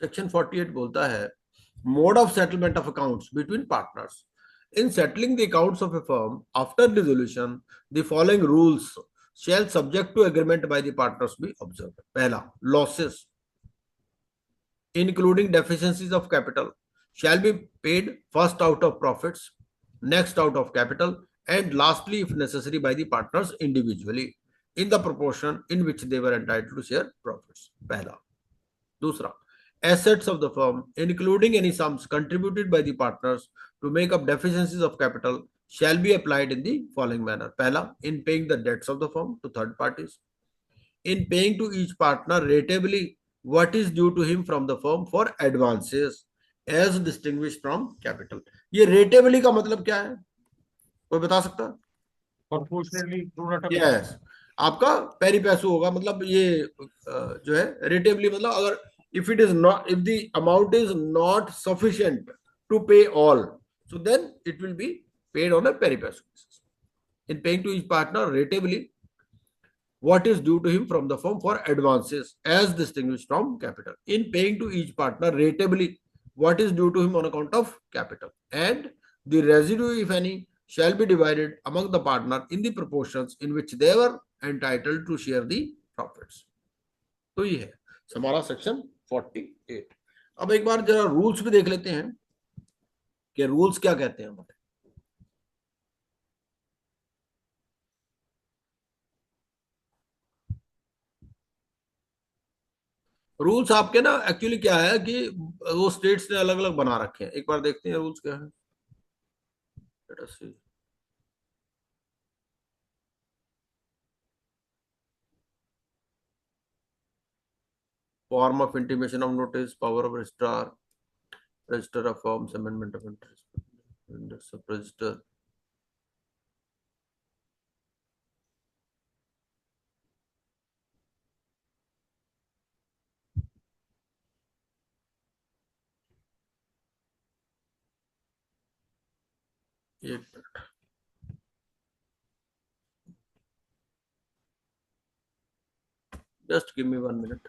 सेक्शन 48 बोलता है mode of settlement of accounts between partners. In settling the accounts of A firm after dissolution the following rules shall subject to agreement by the partners be observed. पहला, losses. including deficiencies of capital, shall be paid first out of profits, next out of capital, and lastly, if necessary, by the partners individually in the proportion in which they were entitled to share profits. पहला. दूसरा, assets of the firm, including any sums contributed by the partners to make up deficiencies of capital, shall be applied in the following manner. पहला, in paying the debts of the firm to third parties, in paying to each partner ratably what is due to him from the firm for advances as distinguished from capital. ये ratably का मतलब क्या है, कोई बता सकता है? Proportionally pro rata. Yes, आपका पेरी पैसू होगा, मतलब ये जो है ratably, मतलब अगर if it is not, if the amount is not sufficient to pay all, so then it will be paid on a pari passu basis. In paying to each partner ratably what is due to him from the firm for advances as distinguished from capital, in paying to each partner ratably what is due to him on account of capital, and the residue, if any, shall be divided among the partner in the proportions in which they were entitled to share the profits. तो ये है हमारा section 48. अब एक बार जरा rules भी देख लेते हैं कि रूल्स क्या कहते हैं हमारे. रूल्स आपके ना एक्चुअली क्या है कि वो स्टेट्स ने अलग अलग बना रखे हैं. एक बार देखते हैं रूल्स क्या है. Let us see. Form of intimation of notice, power of registrar, register of firms, amendment of interest, index of register. एक minute. Just give me 1 minute.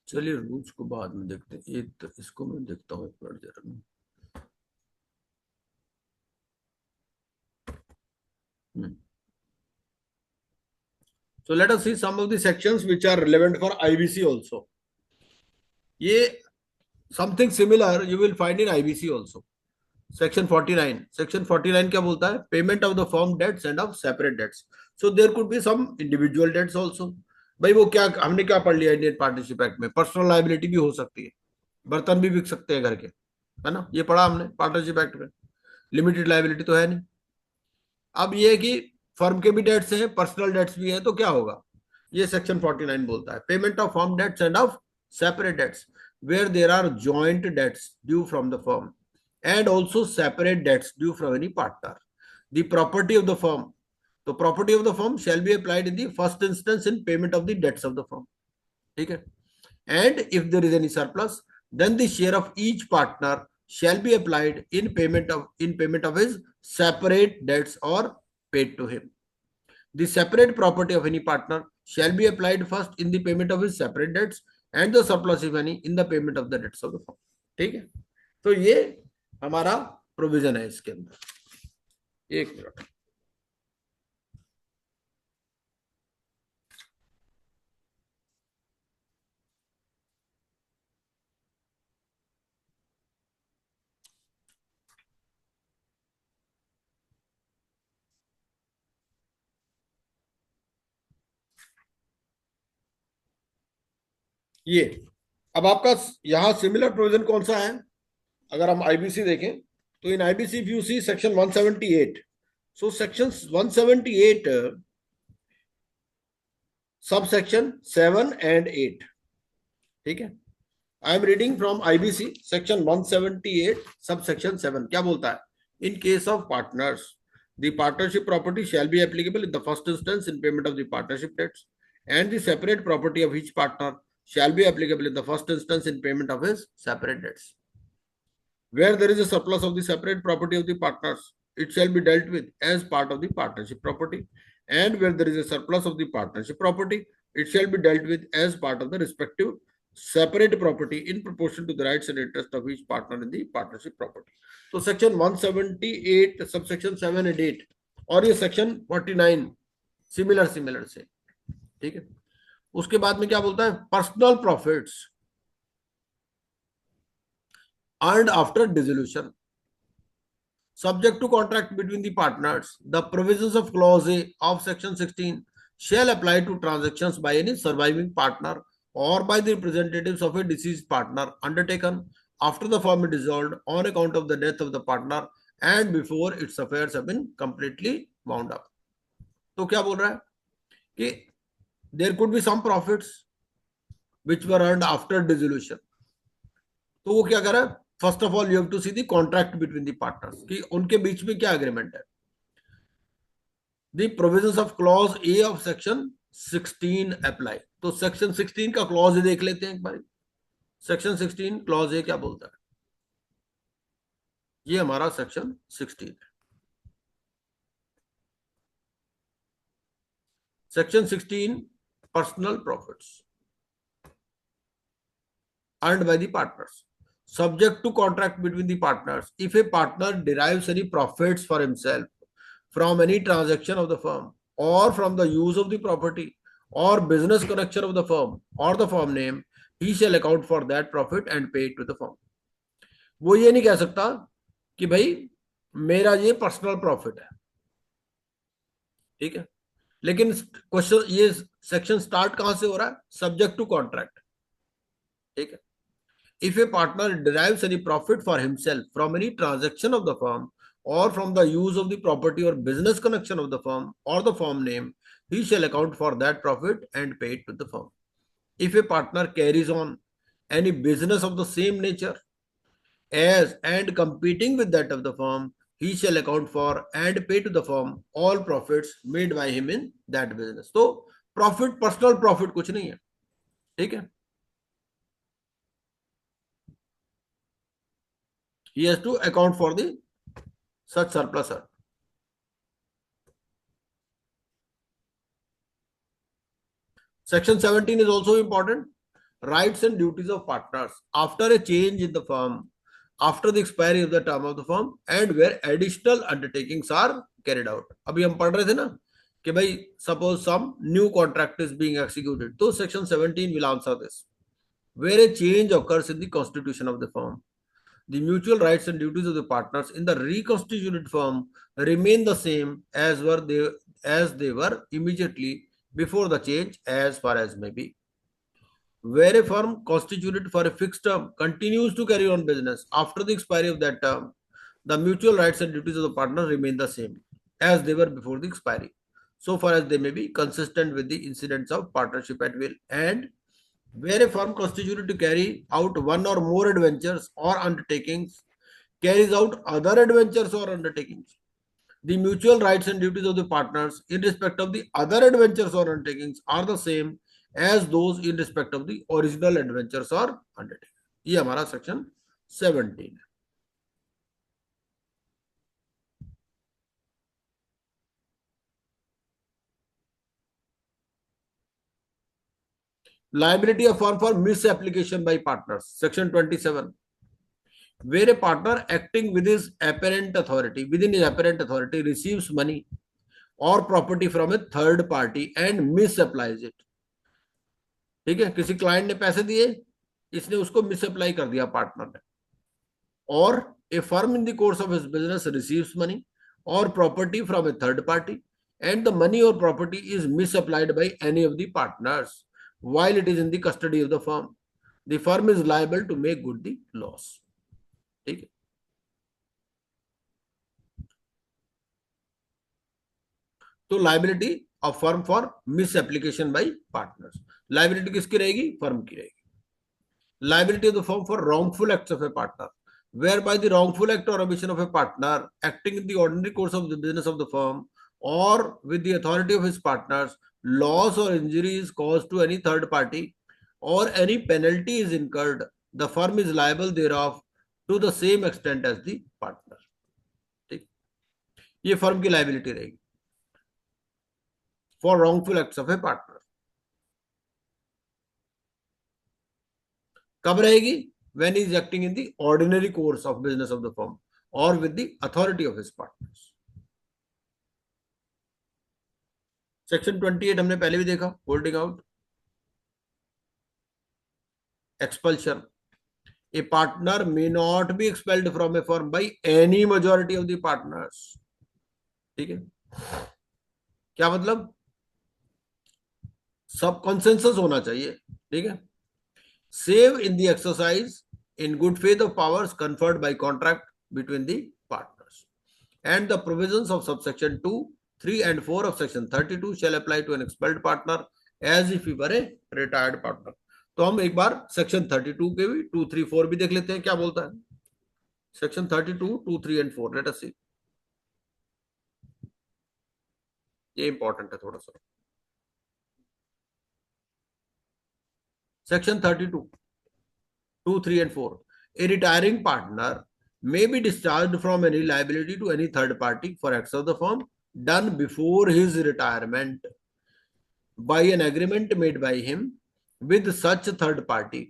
चलिए रूल्स को बाद में देखते हैं. एक तो इसको मैं देखता हूँ एक बार जरा. So let us see some of the sections which are relevant for IBC also. ये something similar you will find in IBC also. Section 49. Section 49 क्या बोलता है? Payment of the firm debts and of separate debts. So there could be some individual debts also. भाई वो क्या हमने क्या पढ़ लिया इंडियन पार्टनरशिप एक्ट में? पर्सनल लायबिलिटी भी हो सकती है, बर्तन भी बिक सकते हैं घर के, है ना? ये पढ़ा हमने पार्टनरशिप एक्ट में. लिमिटेड लायबिलिटी तो है नहीं. अब ये है कि फर्म के भी डेट्स हैं, पर्सनल डेट्स भी हैं, तो क्या होगा? ये सेक्शन 49 बोलता है payment of firm debts and of separate debts where there are joint debts due from the firm and also separate debts due from any partner. The property of the firm. The property of the firm shall be applied in the first instance in payment of the debts of the firm. ठीक है? And if there is any surplus, then the share of each partner shall be applied in payment of his separate debts or paid to him. The separate property of any partner shall be applied first in the payment of his separate debts and the surplus, if any, in the payment of the debts of the firm. ठीक है? तो ये हमारा provision है इसके अंदर. एक minute. ये अब आपका यहां सिमिलर प्रोविजन कौन सा है? अगर हम आईबीसी देखें तो in IBC, if you see section 178, so section 178, subsection 7 and 8, ठीक है. I am reading from IBC section 178 subsection 7. क्या बोलता है? In case of partners, the partnership property shall be applicable in the first instance in payment of the partnership debts, and the separate property of each partner shall be applicable in the first instance in payment of his separate debts. Where there is a surplus of the separate property of the partners, it shall be dealt with as part of the partnership property, and where there is a surplus of the partnership property, it shall be dealt with as part of the respective separate property in proportion to the rights and interest of each partner in the partnership property. तो section 178 subsection 7 and 8 और ये section 49 similar से, ठीक है. उसके बाद में क्या बोलता है? Personal profits earned after dissolution, subject to contract between the partners. The provisions of clause A of section 16 shall apply to transactions by any surviving partner or by the representatives of a deceased partner undertaken after the firm is dissolved on account of the death of the partner and before its affairs have been completely wound up. तो क्या बोल रहा है कि there could be some profits which were earned after dissolution. तो वो क्या कर रहा है? First of all you have to see the contract between the partners कि उनके बीच में क्या एग्रीमेंट है. The provisions of clause A of section 16 apply. तो सेक्शन 16 का क्लॉज ए देख लेते हैं एक बार. सेक्शन 16 क्लॉज ए क्या बोलता है? ये हमारा सेक्शन 16 है. Section 16 personal profits earned by the partners, subject to contract between the partners. If a partner derives any profits for himself from any transaction of the firm or from the use of the property or business connection of the firm or the firm name, he shall account for that profit and pay it to the firm. वो ये नहीं कह सकता कि भाई मेरा ये personal profit है, ठीक है. लेकिन क्वेश्चन ये सेक्शन स्टार्ट कहां से हो रहा है? सब्जेक्ट टू कॉन्ट्रैक्ट, ठीक है. If a partner derives any profit for himself from any transaction of the firm or from the use of the property or business connection of the firm or the firm name, he shall account for that profit and pay it to the firm. If a partner carries on any business of the same nature as and competing with that of the firm, he shall account for and pay to the firm all profits made by him in that business. तो profit personal profit कुछ नहीं है, ठीक है. He has to account for the such surplus. Section 17 is also important. Rights and duties of partners after a change in the firm, after the expiry of the term of the firm, and where additional undertakings are carried out. अभी हम पढ़ रहे थे ना कि भाई suppose some new contract is being executed. तो section 17 will answer this. Where a change occurs in the constitution of the firm, the mutual rights and duties of the partners in the reconstituted firm remain the same as they were immediately before the change, as far as may be. Where a firm constituted for a fixed term continues to carry on business after the expiry of that term, the mutual rights and duties of the partner remain the same as they were before the expiry, so far as they may be consistent with the incidents of partnership at will. And where a firm constituted to carry out one or more adventures or undertakings carries out other adventures or undertakings, the mutual rights and duties of the partners in respect of the other adventures or undertakings are the same as those in respect of the original adventures or undertakings. ये हमारा section 17 है. Liability of firm for misapplication by partners, section 27. Where a partner acting with his apparent authority, within his apparent authority, receives money or property from a third party and misapplies it. ठीक है, किसी client ने पैसे दिए, इसने उसको मिसअप्लाई कर दिया पार्टनर ने. और a firm in the course of his business receives money or property from a third party and the money or property is misapplied by any of the partners while it is in the custody of the firm is liable to make good the loss. ठीक है. तो liability of firm for miss application by partners, liability किसकी रहेगी? Firm की रहेगी. Liability of the firm for wrongful acts of a partner, whereby the wrongful act or omission of a partner acting in the ordinary course of the business of the firm or with the authority of his partners, loss or injury is caused to any third party or any penalty is incurred, the firm is liable thereof to the same extent as the partner. ठीक, ये firm की liability रहेगी for wrongful acts of a partner. कब रहेगी? when he is acting in the ordinary course of business of the firm or with the authority of his partners. Section 28 हमने पहले भी देखा, holding out, expulsion. A partner may not be expelled from a firm by any majority of the partners. ठीक है, क्या मतलब? सब consensus होना चाहिए. ठीक है, save in the exercise in good faith of powers conferred by contract between the partners, and the provisions of subsection 2, 3 and 4 of section 32 shall apply to an expelled partner as if he were a retired partner. तो हम एक बार section 32 के भी 2, 3, 4 भी देख लेते हैं क्या बोलता है. सेक्शन 32, 2, 3 and 4, लेट अस सी. ये इंपॉर्टेंट है थोड़ा सा. Section 32, 2, 3 and 4. A retiring partner may be discharged from any liability to any third party for acts of the firm done before his retirement by an agreement made by him with such third party.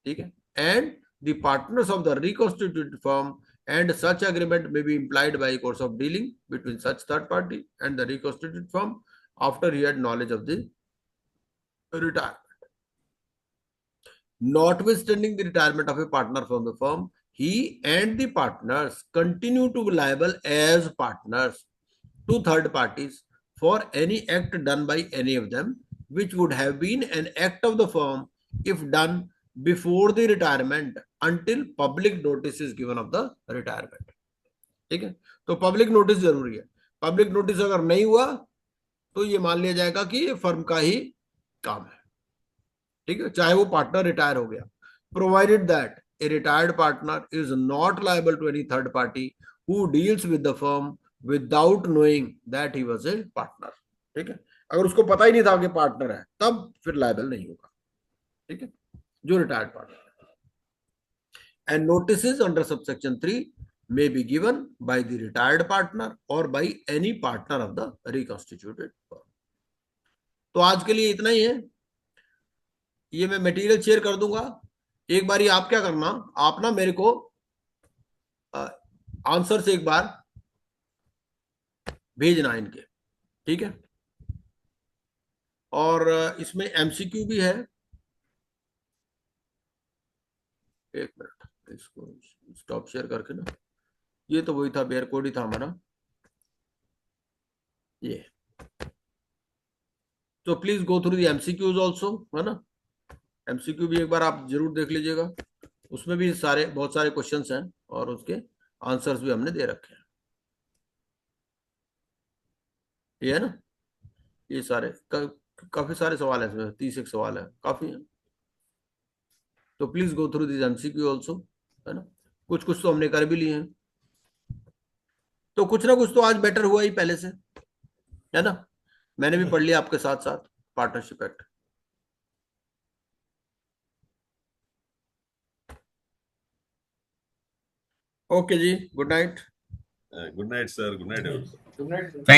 ठीक है, and the partners of the reconstituted firm, and such agreement may be implied by a course of dealing between such third party and the reconstituted firm after he had knowledge of the retirement. Notwithstanding the retirement of a partner from the firm, he and the partners continue to be liable as partners to third parties for any act done by any of them, which would have been an act of the firm if done before the retirement until public notice is given of the retirement. ठीक है, तो public notice जरूरी है. Public notice अगर नहीं हुआ तो ये मान लिया जाएगा कि ये फर्म का ही काम है. ठीक है, चाहे वो पार्टनर रिटायर हो गया, provided that a retired partner is not liable to any third party who deals with the firm without knowing that he was a partner. ठीक है, अगर उसको पता ही नहीं था कि पार्टनर है तब फिर लायबल नहीं होगा. ठीक है, जो retired partner. And notice under subsection 3 may be given by the retired partner or by any partner of the reconstituted firm. तो आज के लिए इतना ही है. ये मैं मटेरियल शेयर कर दूंगा. एक बार आप क्या करना, आप ना मेरे को आंसर से एक बार भेजना इनके. ठीक है, और इसमें एमसीक्यू भी है. एक मिनट, इसको स्टॉप शेयर करके ना, ये तो वही था, बेयर कोड ही था हमारा ये. तो please go through the MCQs also, है ना. एमसीक्यू भी एक बार आप जरूर देख लीजिएगा. उसमें भी बहुत सारे क्वेश्चंस हैं और उसके आंसर्स भी हमने दे रखे हैं. ये है ना, ये सारे काफी सारे सवाल है इसमें, 30 सवाल है, काफी है. तो please go through this MCQ also, है ना. कुछ कुछ तो हमने कर भी लिए हैं, तो कुछ ना कुछ तो आज बेटर हुआ ही पहले से, है ना. मैंने भी पढ़ लिया आपके साथ साथ पार्टनरशिप एक्ट. ओके जी, good night. Good night, sir. Good night, everyone. Good night. Thank you.